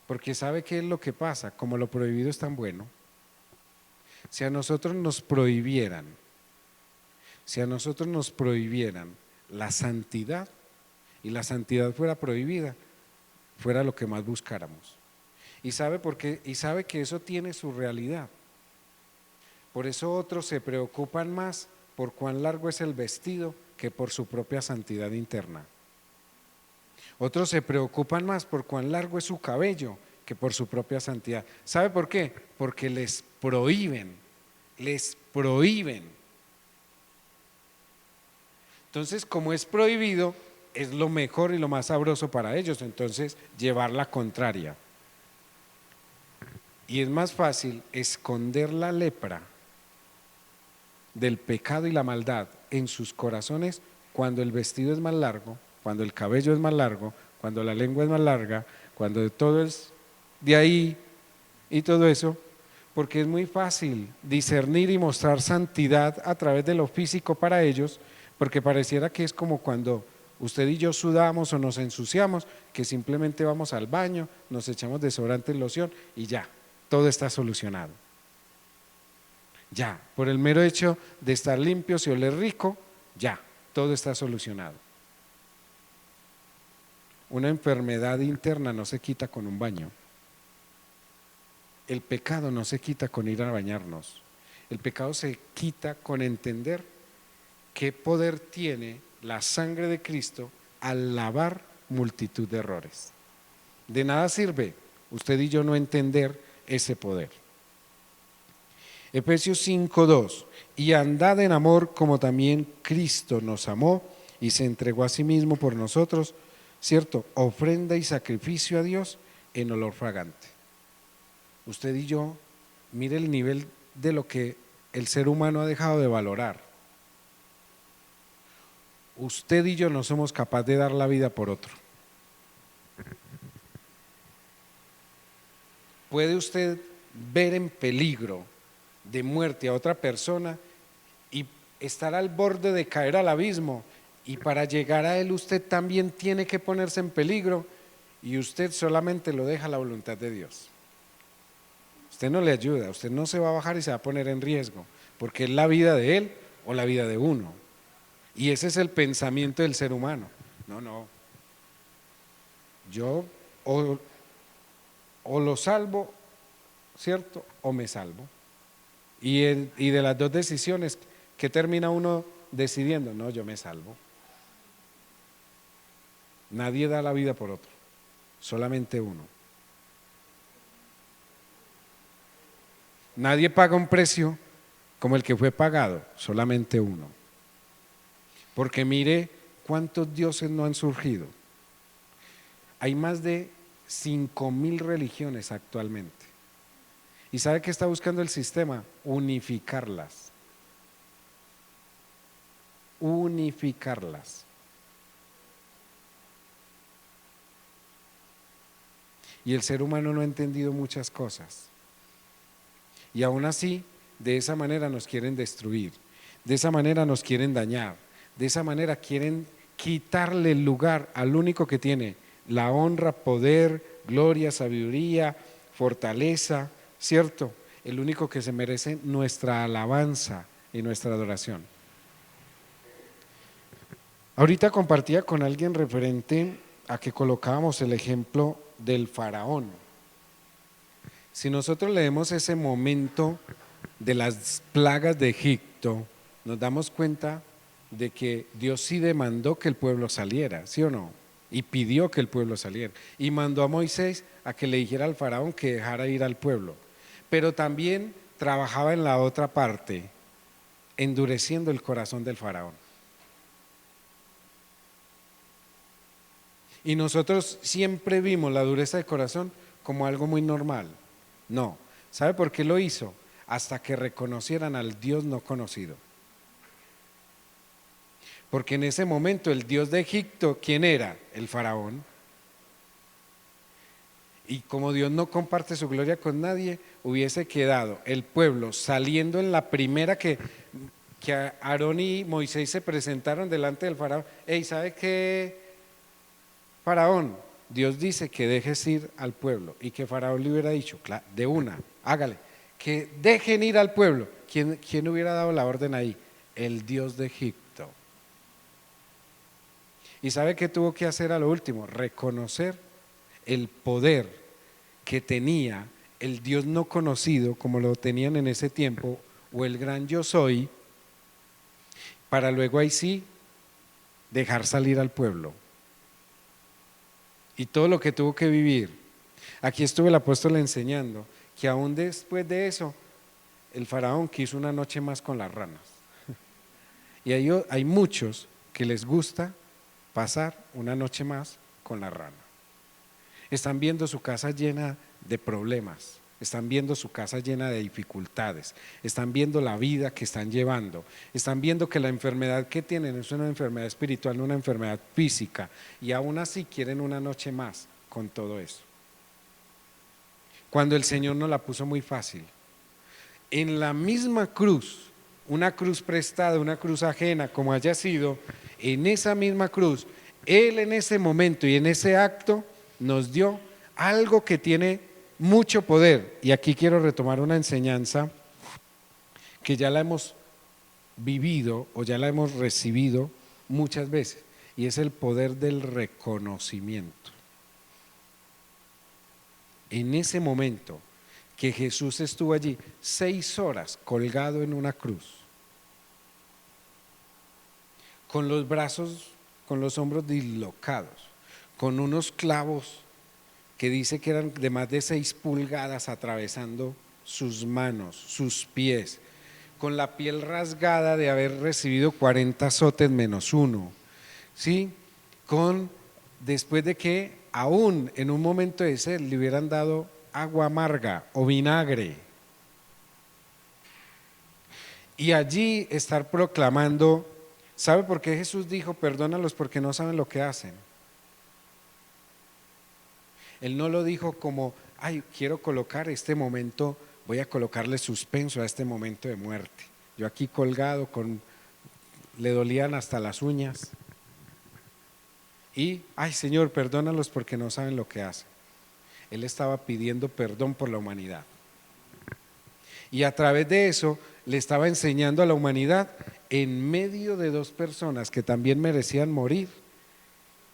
Porque ¿sabe qué es lo que pasa? Como lo prohibido es tan bueno, si a nosotros nos prohibieran la santidad, y la santidad fuera prohibida, fuera lo que más buscáramos. ¿Y sabe por qué? Y sabe que eso tiene su realidad. Por eso otros se preocupan más por cuán largo es el vestido que por su propia santidad interna. Otros se preocupan más por cuán largo es su cabello que por su propia santidad. ¿Sabe por qué? Porque les prohíben. Entonces, como es prohibido, es lo mejor y lo más sabroso para ellos, entonces llevar la contraria. Y es más fácil esconder la lepra del pecado y la maldad en sus corazones cuando el vestido es más largo, cuando el cabello es más largo, cuando la lengua es más larga, cuando todo es de ahí y todo eso, porque es muy fácil discernir y mostrar santidad a través de lo físico para ellos, porque pareciera que es como cuando usted y yo sudamos o nos ensuciamos, que simplemente vamos al baño, nos echamos desodorante y loción y ya, todo está solucionado. Ya, por el mero hecho de estar limpios y oler rico, ya, todo está solucionado. Una enfermedad interna no se quita con un baño. El pecado no se quita con ir a bañarnos. El pecado se quita con entender qué poder tiene la sangre de Cristo al lavar multitud de errores. De nada sirve usted y yo no entender ese poder. Efesios 5:2, y andad en amor como también Cristo nos amó y se entregó a sí mismo por nosotros, ¿cierto? Ofrenda y sacrificio a Dios en olor fragante. usted y yo, mire el nivel de lo que el ser humano ha dejado de valorar. Usted y yo no somos capaces de dar la vida por otro. ¿Puede usted ver en peligro de muerte a otra persona y estar al borde de caer al abismo? Y para llegar a él usted también tiene que ponerse en peligro y usted solamente lo deja a la voluntad de Dios. Usted no le ayuda, usted no se va a bajar y se va a poner en riesgo, porque es la vida de él o la vida de uno. Y ese es el pensamiento del ser humano. No, yo o lo salvo, ¿cierto? O me salvo. Y de las dos decisiones, ¿qué termina uno decidiendo? No, yo me salvo. Nadie da la vida por otro, solamente uno. Nadie paga un precio como el que fue pagado, solamente uno. Porque mire cuántos dioses no han surgido. Hay más de 5.000 religiones actualmente. ¿Y sabe qué está buscando el sistema? Unificarlas. Unificarlas. Y el ser humano no ha entendido muchas cosas. Y aún así, de esa manera nos quieren destruir, de esa manera nos quieren dañar, de esa manera quieren quitarle el lugar al único que tiene la honra, poder, gloria, sabiduría, fortaleza, ¿cierto? El único que se merece nuestra alabanza y nuestra adoración. Ahorita compartía con alguien referente a que colocábamos el ejemplo del faraón. Si nosotros leemos ese momento de las plagas de Egipto, nos damos cuenta de que Dios sí demandó que el pueblo saliera, ¿sí o no? Y pidió que el pueblo saliera. Y mandó a Moisés a que le dijera al faraón que dejara ir al pueblo. Pero también trabajaba en la otra parte, endureciendo el corazón del faraón. Y nosotros siempre vimos la dureza de corazón como algo muy normal. No, ¿sabe por qué lo hizo? Hasta que reconocieran al Dios no conocido. Porque en ese momento el Dios de Egipto, ¿quién era? El faraón. Y como Dios no comparte su gloria con nadie, hubiese quedado el pueblo saliendo en la primera que Aarón y Moisés se presentaron delante del faraón. Ey, ¿sabe qué, faraón? Dios dice que dejes ir al pueblo, y que faraón le hubiera dicho, de una, hágale, que dejen ir al pueblo. ¿Quién hubiera dado la orden ahí? El Dios de Egipto. ¿Y sabe qué tuvo que hacer a lo último? Reconocer el poder que tenía el Dios no conocido, como lo tenían en ese tiempo, o el gran yo soy, para luego ahí sí dejar salir al pueblo. Y todo lo que tuvo que vivir. Aquí estuvo el apóstol enseñando que aún después de eso, el faraón quiso una noche más con las ranas. Y hay muchos que les gusta pasar una noche más con la rana. Están viendo su casa llena de problemas, están viendo su casa llena de dificultades, están viendo la vida que están llevando, están viendo que la enfermedad que tienen es una enfermedad espiritual, no una enfermedad física, y aún así quieren una noche más con todo eso. Cuando el Señor nos la puso muy fácil. En la misma cruz, una cruz prestada, una cruz ajena, como haya sido, en esa misma cruz, Él en ese momento y en ese acto nos dio algo que tiene mucho poder. Y aquí quiero retomar una enseñanza que ya la hemos vivido o ya la hemos recibido muchas veces, y es el poder del reconocimiento. En ese momento que Jesús estuvo allí 6 horas colgado en una cruz, con los brazos, con los hombros dislocados, con unos clavos que dice que eran de más de 6 pulgadas atravesando sus manos, sus pies, con la piel rasgada de haber recibido 40 azotes menos uno, ¿sí? Después de que aún en un momento de sed le hubieran dado agua amarga o vinagre. Y allí estar proclamando, ¿sabe por qué Jesús dijo, perdónalos porque no saben lo que hacen? Él no lo dijo como, ay, quiero colocar este momento, voy a colocarle suspenso a este momento de muerte. Yo aquí colgado, le dolían hasta las uñas. Y, ay Señor, perdónalos porque no saben lo que hacen. Él estaba pidiendo perdón por la humanidad. Y a través de eso le estaba enseñando a la humanidad en medio de dos personas que también merecían morir,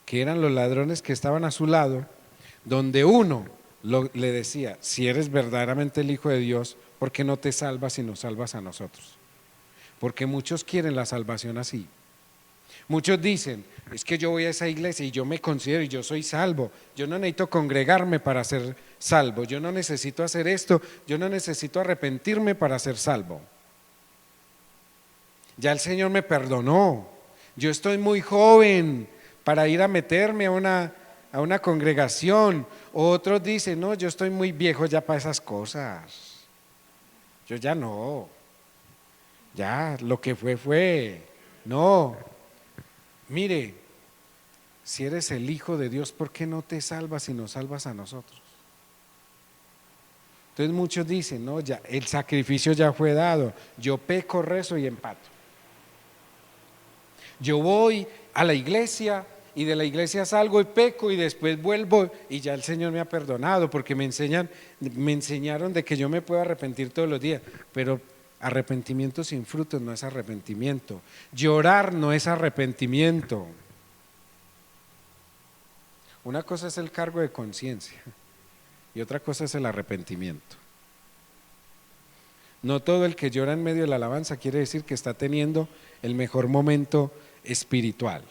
que eran los ladrones que estaban a su lado, donde uno le decía, si eres verdaderamente el Hijo de Dios, ¿por qué no te salvas y nos salvas a nosotros? Porque muchos quieren la salvación así. Muchos dicen, es que yo voy a esa iglesia y yo me considero y yo soy salvo, yo no necesito congregarme para ser salvo, yo no necesito hacer esto, yo no necesito arrepentirme para ser salvo. Ya el Señor me perdonó, yo estoy muy joven para ir a meterme a una congregación. Otros dicen, no, yo estoy muy viejo ya para esas cosas, yo ya no, ya lo que fue, no. Mire, si eres el Hijo de Dios, ¿por qué no te salvas y nos salvas a nosotros? Entonces muchos dicen, no, ya el sacrificio ya fue dado, yo peco, rezo y empato. Yo voy a la iglesia y de la iglesia salgo y peco y después vuelvo y ya el Señor me ha perdonado porque me enseñaron de que yo me puedo arrepentir todos los días, pero arrepentimiento sin frutos no es arrepentimiento. Llorar no es arrepentimiento. Una cosa es el cargo de conciencia y otra cosa es el arrepentimiento. No todo el que llora en medio de la alabanza quiere decir que está teniendo el mejor momento espiritual.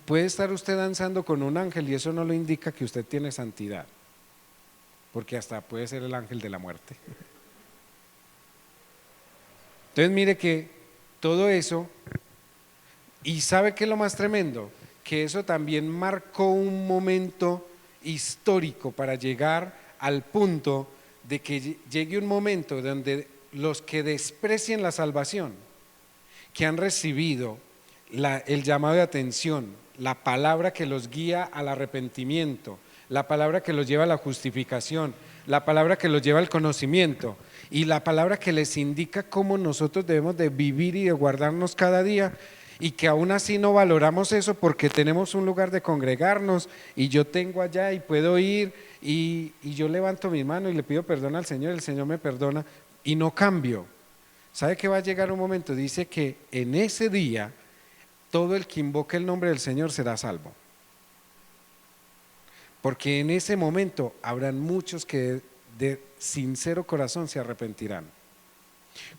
Puede estar usted danzando con un ángel y eso no lo indica que usted tiene santidad, porque hasta puede ser el ángel de la muerte. Entonces mire que todo eso, y ¿sabe qué es lo más tremendo? Que eso también marcó un momento histórico para llegar al punto de que llegue un momento donde los que desprecian la salvación, que han recibido el llamado de atención, la palabra que los guía al arrepentimiento, la palabra que los lleva a la justificación, la palabra que los lleva al conocimiento y la palabra que les indica cómo nosotros debemos de vivir y de guardarnos cada día, y que aún así no valoramos eso porque tenemos un lugar de congregarnos y yo tengo allá y puedo ir y yo levanto mi mano y le pido perdón al Señor, el Señor me perdona y no cambio. ¿Sabe que va a llegar un momento? Dice que en ese día todo el que invoque el nombre del Señor será salvo. Porque en ese momento habrán muchos que de sincero corazón se arrepentirán.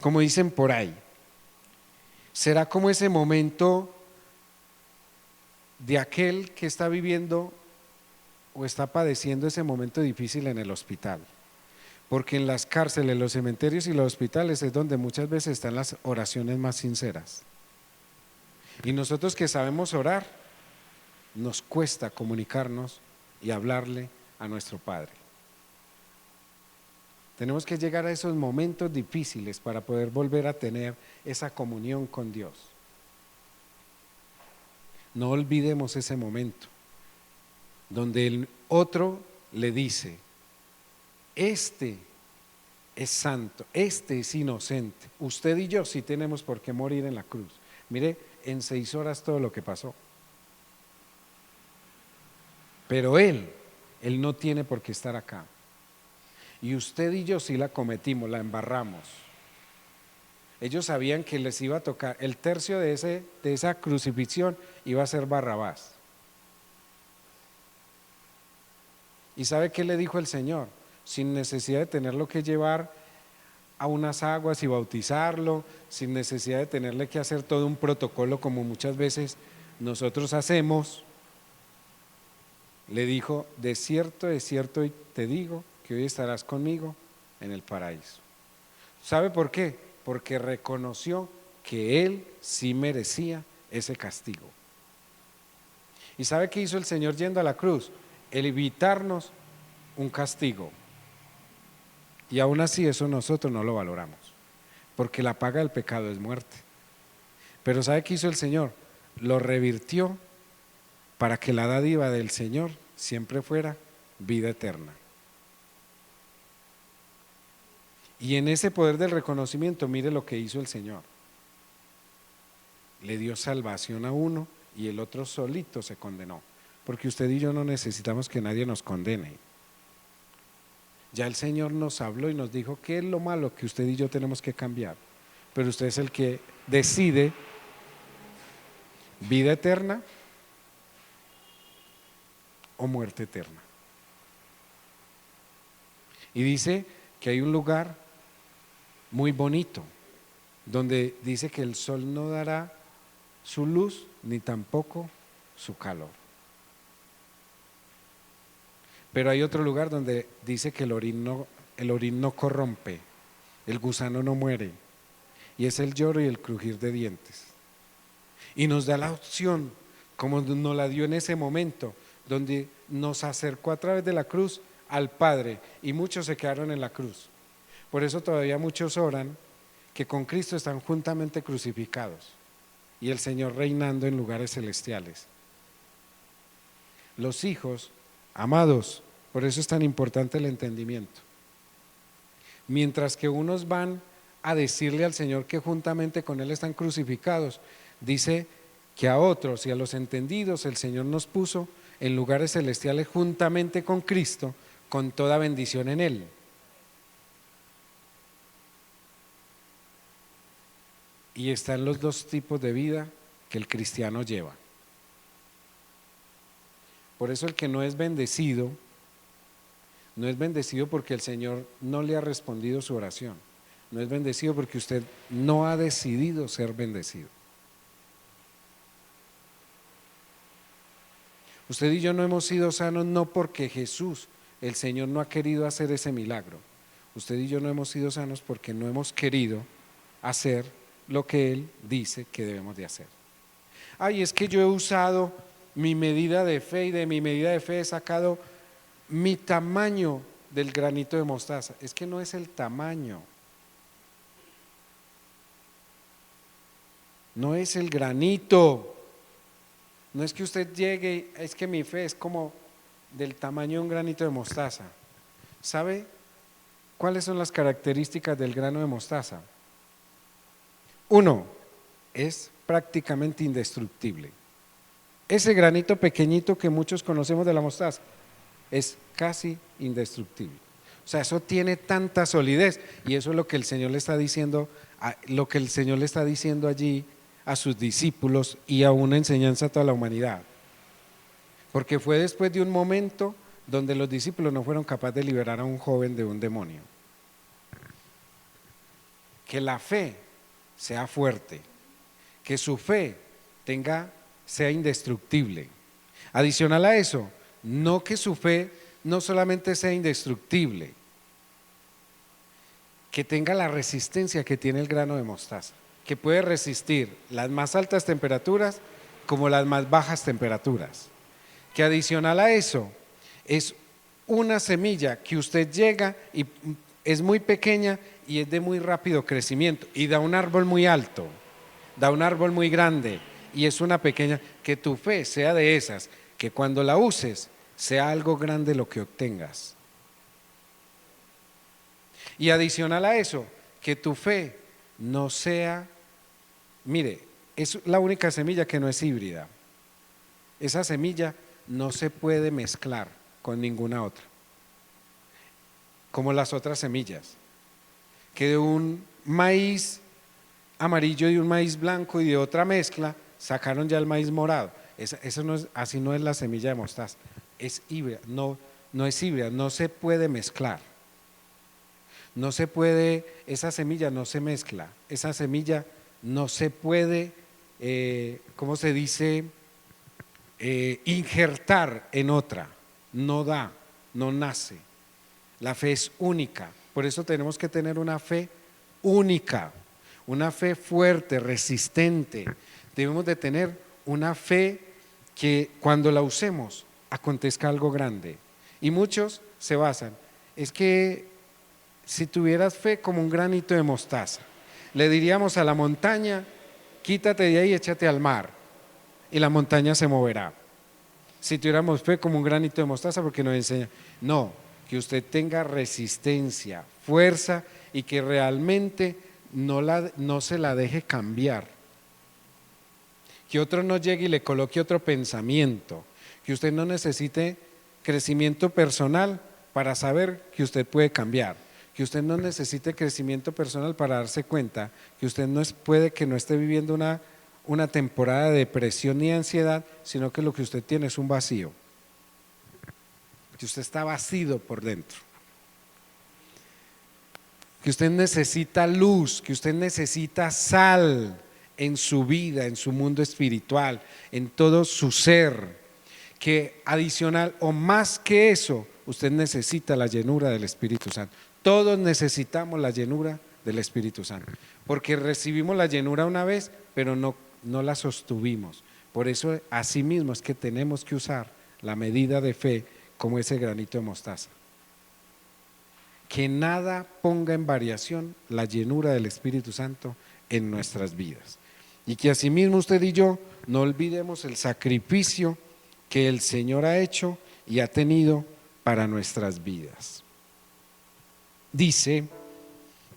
Como dicen por ahí, será como ese momento de aquel que está viviendo o está padeciendo ese momento difícil en el hospital. Porque en las cárceles, los cementerios y los hospitales es donde muchas veces están las oraciones más sinceras. Y nosotros que sabemos orar, nos cuesta comunicarnos y hablarle a nuestro Padre. Tenemos que llegar a esos momentos difíciles para poder volver a tener esa comunión con Dios. No olvidemos ese momento donde el otro le dice, este es santo, este es inocente, usted y yo sí tenemos por qué morir en la cruz. Mire, en 6 horas todo lo que pasó. Pero él no tiene por qué estar acá. Y usted y yo sí la cometimos, la embarramos. Ellos sabían que les iba a tocar, el tercio de esa crucifixión iba a ser Barrabás. ¿Y sabe qué le dijo el Señor? Sin necesidad de tenerlo que llevar a unas aguas y bautizarlo, sin necesidad de tenerle que hacer todo un protocolo como muchas veces nosotros hacemos, le dijo, de cierto te digo que hoy estarás conmigo en el paraíso. ¿Sabe por qué? Porque reconoció que él sí merecía ese castigo. ¿Y sabe qué hizo el Señor yendo a la cruz? El evitarnos un castigo. Y aún así eso nosotros no lo valoramos, porque la paga del pecado es muerte. Pero ¿sabe qué hizo el Señor? Lo revirtió para que la dádiva del Señor siempre fuera vida eterna. Y en ese poder del reconocimiento, mire lo que hizo el Señor. Le dio salvación a uno y el otro solito se condenó. Porque usted y yo no necesitamos que nadie nos condene. Ya el Señor nos habló y nos dijo qué es lo malo que usted y yo tenemos que cambiar. Pero usted es el que decide vida eterna o muerte eterna. Y dice que hay un lugar muy bonito, donde dice que el sol no dará su luz ni tampoco su calor. Pero hay otro lugar donde dice que el orín no corrompe, el gusano no muere, y es el lloro y el crujir de dientes. Y nos da la opción, como nos la dio en ese momento, donde nos acercó a través de la cruz al Padre, y muchos se quedaron en la cruz. Por eso todavía muchos oran que con Cristo están juntamente crucificados y el Señor reinando en lugares celestiales. Los hijos, amados, por eso es tan importante el entendimiento. Mientras que unos van a decirle al Señor que juntamente con Él están crucificados, dice que a otros y a los entendidos el Señor nos puso en lugares celestiales juntamente con Cristo, con toda bendición en Él. Y están los dos tipos de vida que el cristiano lleva. Por eso el que no es bendecido porque el Señor no le ha respondido su oración. No es bendecido porque usted no ha decidido ser bendecido. Usted y yo no hemos sido sanos no porque Jesús, el Señor, no ha querido hacer ese milagro. Usted y yo no hemos sido sanos porque no hemos querido hacer lo que Él dice que debemos de hacer. Ay, es que yo he usado mi medida de fe y de mi medida de fe he sacado mi tamaño del granito de mostaza. Es que no es el tamaño, no es el granito. No es que usted llegue, es que mi fe es como del tamaño de un granito de mostaza. ¿Sabe cuáles son las características del grano de mostaza? Uno, es prácticamente indestructible. Ese granito pequeñito que muchos conocemos de la mostaza es casi indestructible. O sea, eso tiene tanta solidez y eso es lo que el Señor le está diciendo, lo que el Señor le está diciendo allí a sus discípulos y a una enseñanza a toda la humanidad. Porque fue después de un momento donde los discípulos no fueron capaces de liberar a un joven de un demonio. Que la fe sea fuerte, que su fe sea indestructible. Adicional a eso, no que su fe no solamente sea indestructible, que tenga la resistencia que tiene el grano de mostaza, que puede resistir las más altas temperaturas como las más bajas temperaturas. Que adicional a eso, es una semilla que usted llega y es muy pequeña y es de muy rápido crecimiento y da un árbol muy alto, da un árbol muy grande y es una pequeña, que tu fe sea de esas, que cuando la uses sea algo grande lo que obtengas. Y adicional a eso, que tu fe no sea, mire, es la única semilla que no es híbrida. Esa semilla no se puede mezclar con ninguna otra, como las otras semillas, que de un maíz amarillo y un maíz blanco y de otra mezcla sacaron ya el maíz morado. Eso no es, así no es la semilla de mostaza, es híbrida, no es híbrida, no se puede mezclar. No se puede, esa semilla no se mezcla, esa semilla no se puede, ¿cómo se dice? Injertar en otra, no da, no nace. La fe es única, por eso tenemos que tener una fe única, una fe fuerte, resistente. Debemos de tener una fe que cuando la usemos acontezca algo grande. Y muchos se basan, es que si tuvieras fe como un granito de mostaza, le diríamos a la montaña, quítate de ahí, échate al mar, y la montaña se moverá. Si tuviéramos fe como un granito de mostaza, porque nos enseña, no, que usted tenga resistencia, fuerza y que realmente no se la deje cambiar. Que otro no llegue y le coloque otro pensamiento, que usted no necesite crecimiento personal para saber que usted puede cambiar, que usted no necesite crecimiento personal para darse cuenta que usted puede que no esté viviendo una temporada de depresión ni ansiedad, sino que lo que usted tiene es un vacío, que usted está vacío por dentro, que usted necesita luz, que usted necesita sal en su vida, en su mundo espiritual, en todo su ser, que adicional o más que eso, usted necesita la llenura del Espíritu Santo. Todos necesitamos la llenura del Espíritu Santo, porque recibimos la llenura una vez, pero no la sostuvimos. Por eso, así mismo es que tenemos que usar la medida de fe como ese granito de mostaza. Que nada ponga en variación la llenura del Espíritu Santo en nuestras vidas. Y que asimismo usted y yo no olvidemos el sacrificio que el Señor ha hecho y ha tenido para nuestras vidas. Dice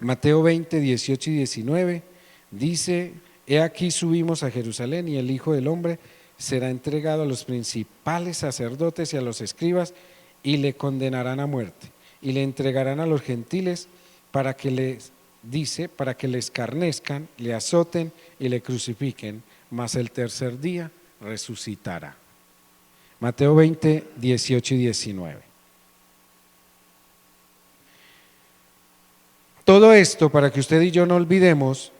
Mateo 20, 18 y 19, dice: he aquí subimos a Jerusalén y el Hijo del Hombre será entregado a los principales sacerdotes y a los escribas y le condenarán a muerte y le entregarán a los gentiles para que le escarnezcan, le azoten y le crucifiquen, mas el tercer día resucitará. Mateo 20, 18 y 19. Todo esto para que usted y yo no olvidemos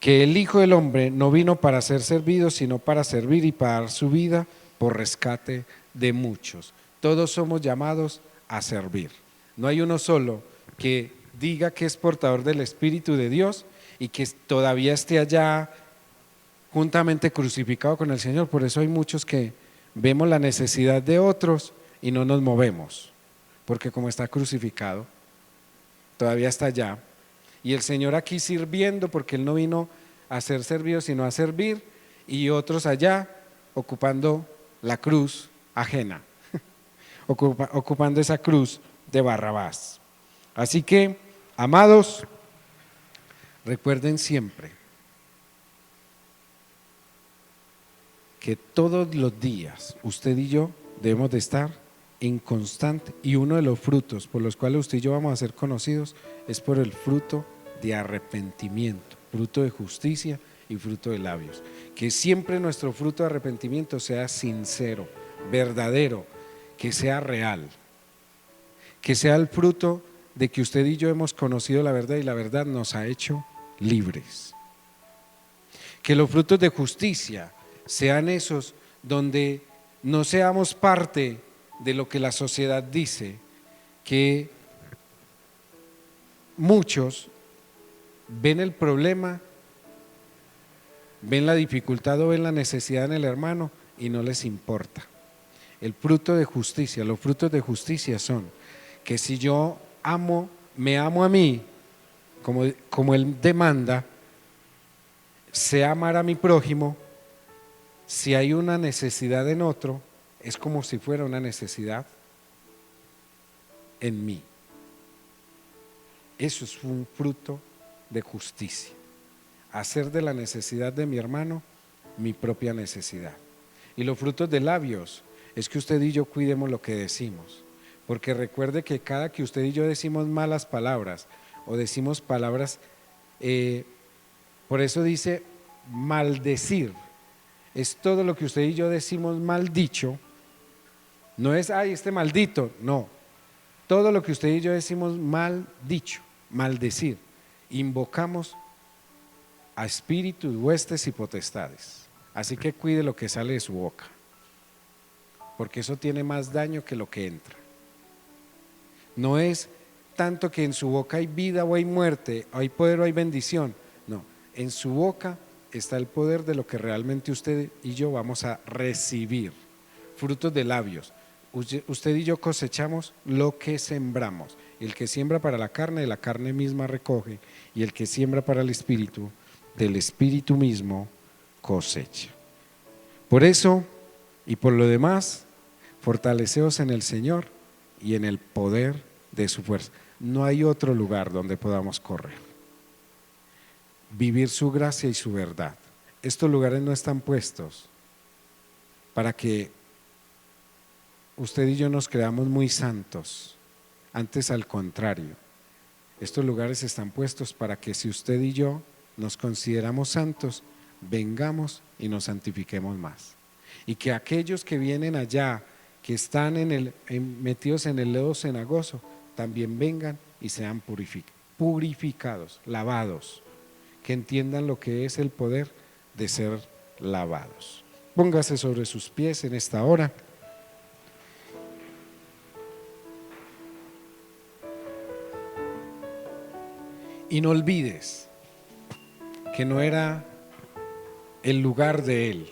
que el Hijo del Hombre no vino para ser servido, sino para servir y para dar su vida por rescate de muchos. Todos somos llamados a servir. No hay uno solo que diga que es portador del Espíritu de Dios y que todavía esté allá juntamente crucificado con el Señor. Por eso hay muchos que vemos la necesidad de otros y no nos movemos, porque como está crucificado, todavía está allá. Y el Señor aquí sirviendo, porque Él no vino a ser servido, sino a servir, y otros allá ocupando la cruz ajena, ocupando esa cruz de Barrabás. Así que, amados, recuerden siempre que todos los días usted y yo debemos de estar en constante, y uno de los frutos por los cuales usted y yo vamos a ser conocidos es por el fruto de arrepentimiento, fruto de justicia y fruto de labios. Que siempre nuestro fruto de arrepentimiento sea sincero, verdadero, que sea real, que sea el fruto de que usted y yo hemos conocido la verdad y la verdad nos ha hecho libres. Que los frutos de justicia sean esos donde no seamos parte de lo que la sociedad dice, que muchos ven el problema, ven la dificultad o ven la necesidad en el hermano y no les importa. El fruto de justicia, los frutos de son que si yo me amo a mí, como Él demanda, sé amar a mi prójimo. Si hay una necesidad en otro, es como si fuera una necesidad en mí. Eso es un fruto de justicia. Hacer de la necesidad de mi hermano mi propia necesidad. Y los frutos de labios es que usted y yo cuidemos lo que decimos. Porque recuerde que cada que usted y yo decimos malas palabras o decimos palabras, por eso dice maldecir. Es todo lo que usted y yo decimos mal dicho. No es, ay, este maldito, no. Todo lo que usted y yo decimos mal dicho, maldecir. Invocamos a espíritus, huestes y potestades. Así que cuide lo que sale de su boca, porque eso tiene más daño que lo que entra. No es tanto que en su boca hay vida o hay muerte, hay poder o hay bendición. No, en su boca está el poder de lo que realmente usted y yo vamos a recibir. Frutos de labios. usted y yo cosechamos lo que sembramos. El que siembra para la carne misma recoge, y el que siembra para el espíritu, del espíritu mismo cosecha. Por eso y por lo demás, fortaleceos en el Señor y en el poder de su fuerza. No hay otro lugar donde podamos correr. Vivir su gracia y su verdad. Estos lugares no están puestos para que usted y yo nos creamos muy santos. Antes, al contrario, estos lugares están puestos para que si usted y yo nos consideramos santos, vengamos y nos santifiquemos más. Y que aquellos que vienen allá, que están metidos en el lodo cenagoso, también vengan y sean purificados, lavados, que entiendan lo que es el poder de ser lavados. Póngase sobre sus pies en esta hora. Y no olvides que no era el lugar de Él,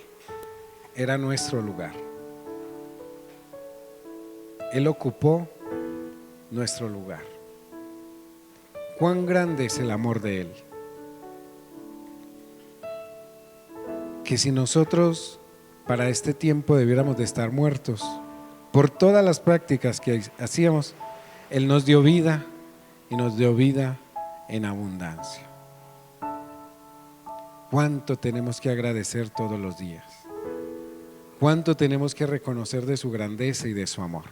era nuestro lugar. Él ocupó nuestro lugar. Cuán grande es el amor de Él, que si nosotros para este tiempo debiéramos de estar muertos por todas las prácticas que hacíamos, Él nos dio vida y nos dio vida en abundancia. ¿Cuánto tenemos que agradecer todos los días? ¿Cuánto tenemos que reconocer de su grandeza y de su amor?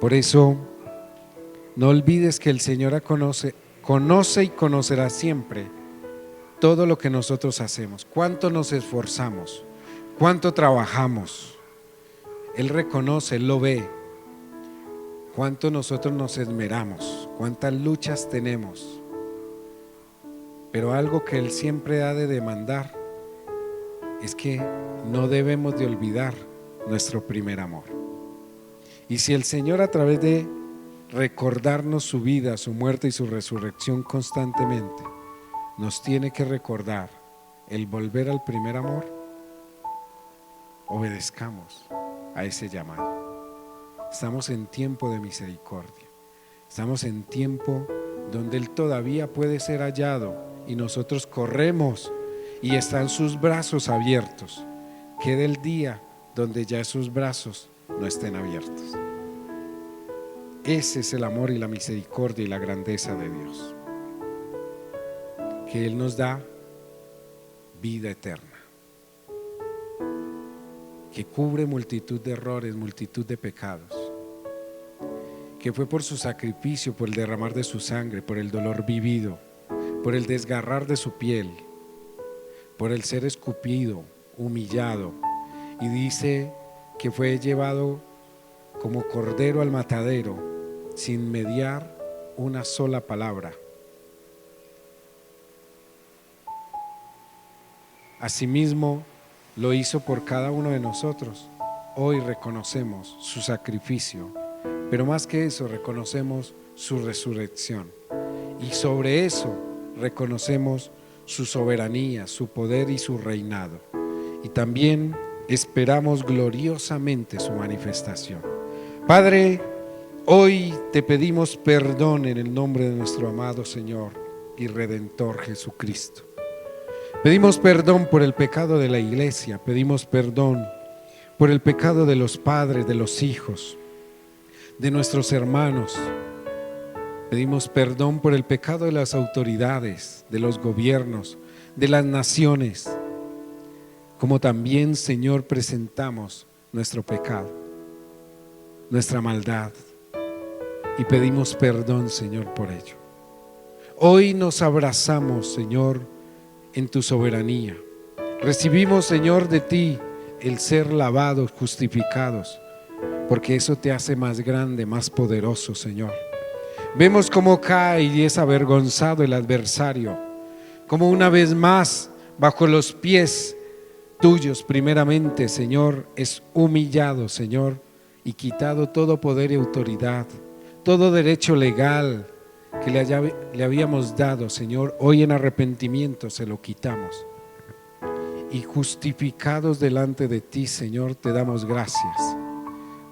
Por eso, no olvides que el Señor conoce y conocerá siempre todo lo que nosotros hacemos, cuánto nos esforzamos, cuánto trabajamos. Él reconoce, Él lo ve, cuánto nosotros nos esmeramos, cuántas luchas tenemos. Pero algo que Él siempre ha de demandar es que no debemos de olvidar nuestro primer amor. Y si el Señor, a través de recordarnos su vida, su muerte y su resurrección constantemente, nos tiene que recordar el volver al primer amor, obedezcamos a ese llamado. Estamos en tiempo de misericordia, estamos en tiempo donde Él todavía puede ser hallado y nosotros corremos y están sus brazos abiertos. Queda el día donde ya sus brazos no estén abiertos. Ese es el amor y la misericordia y la grandeza de Dios, que Él nos da vida eterna, que cubre multitud de errores, multitud de pecados, que fue por su sacrificio, por el derramar de su sangre, por el dolor vivido, por el desgarrar de su piel, por el ser escupido, humillado, y dice que fue llevado como cordero al matadero sin mediar una sola palabra. Asimismo lo hizo por cada uno de nosotros. Hoy reconocemos su sacrificio, pero más que eso reconocemos su resurrección, y sobre eso reconocemos su soberanía, su poder y su reinado, y también esperamos gloriosamente su manifestación. Padre, hoy te pedimos perdón en el nombre de nuestro amado Señor y Redentor Jesucristo. Pedimos perdón por el pecado de la iglesia, pedimos perdón por el pecado de los padres, de los hijos, de nuestros hermanos. Pedimos perdón por el pecado de las autoridades, de los gobiernos, de las naciones, como también, Señor, presentamos nuestro pecado, nuestra maldad, y pedimos perdón, Señor, por ello. Hoy nos abrazamos, Señor, en tu soberanía. Recibimos, Señor, de ti el ser lavados, justificados, porque eso te hace más grande, más poderoso, Señor. Vemos cómo cae y es avergonzado el adversario, como una vez más bajo los pies tuyos primeramente, Señor, es humillado, Señor, y quitado todo poder y autoridad, todo derecho legal que le habíamos dado, Señor. Hoy en arrepentimiento se lo quitamos, y justificados delante de ti, Señor, te damos gracias,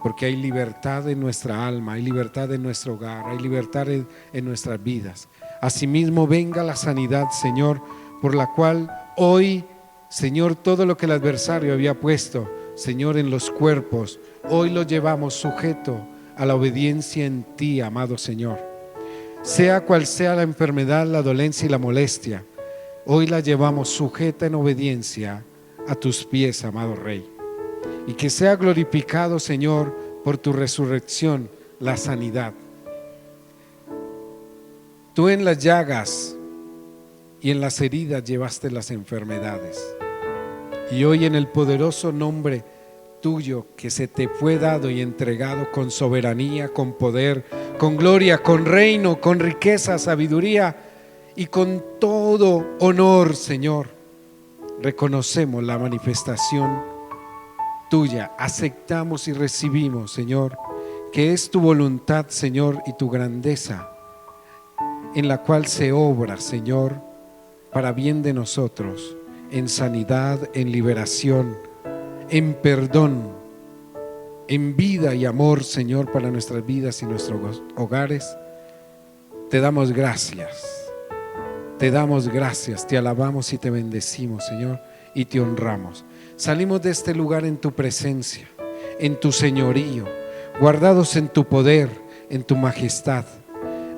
porque hay libertad en nuestra alma, hay libertad en nuestro hogar, hay libertad en nuestras vidas. Asimismo, venga la sanidad, Señor, por la cual hoy, Señor, todo lo que el adversario había puesto, Señor, en los cuerpos, hoy lo llevamos sujeto a la obediencia en ti, amado Señor. Sea cual sea la enfermedad, la dolencia y la molestia, hoy la llevamos sujeta en obediencia a tus pies, amado Rey. Y que sea glorificado, Señor, por tu resurrección, la sanidad. Tú en las llagas y en las heridas llevaste las enfermedades. Y hoy en el poderoso nombre tuyo que se te fue dado y entregado con soberanía, con poder, con gloria, con reino, con riqueza, sabiduría y con todo honor, Señor, reconocemos la manifestación tuya, aceptamos y recibimos, Señor, que es tu voluntad, Señor, y tu grandeza, en la cual se obra, Señor, para bien de nosotros, en sanidad, en liberación, en perdón, en vida y amor, Señor, para nuestras vidas y nuestros hogares. Te damos gracias, te alabamos y te bendecimos, Señor, y te honramos. Salimos de este lugar en tu presencia, en tu señorío, guardados en tu poder, en tu majestad,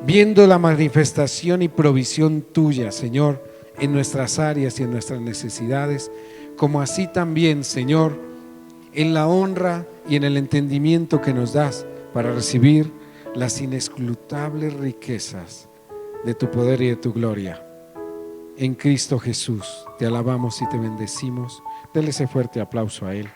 viendo la manifestación y provisión tuya, Señor, en nuestras áreas y en nuestras necesidades, como así también, Señor, en la honra y en el entendimiento que nos das para recibir las inescrutables riquezas de tu poder y de tu gloria. En Cristo Jesús te alabamos y te bendecimos. Dele ese fuerte aplauso a Él.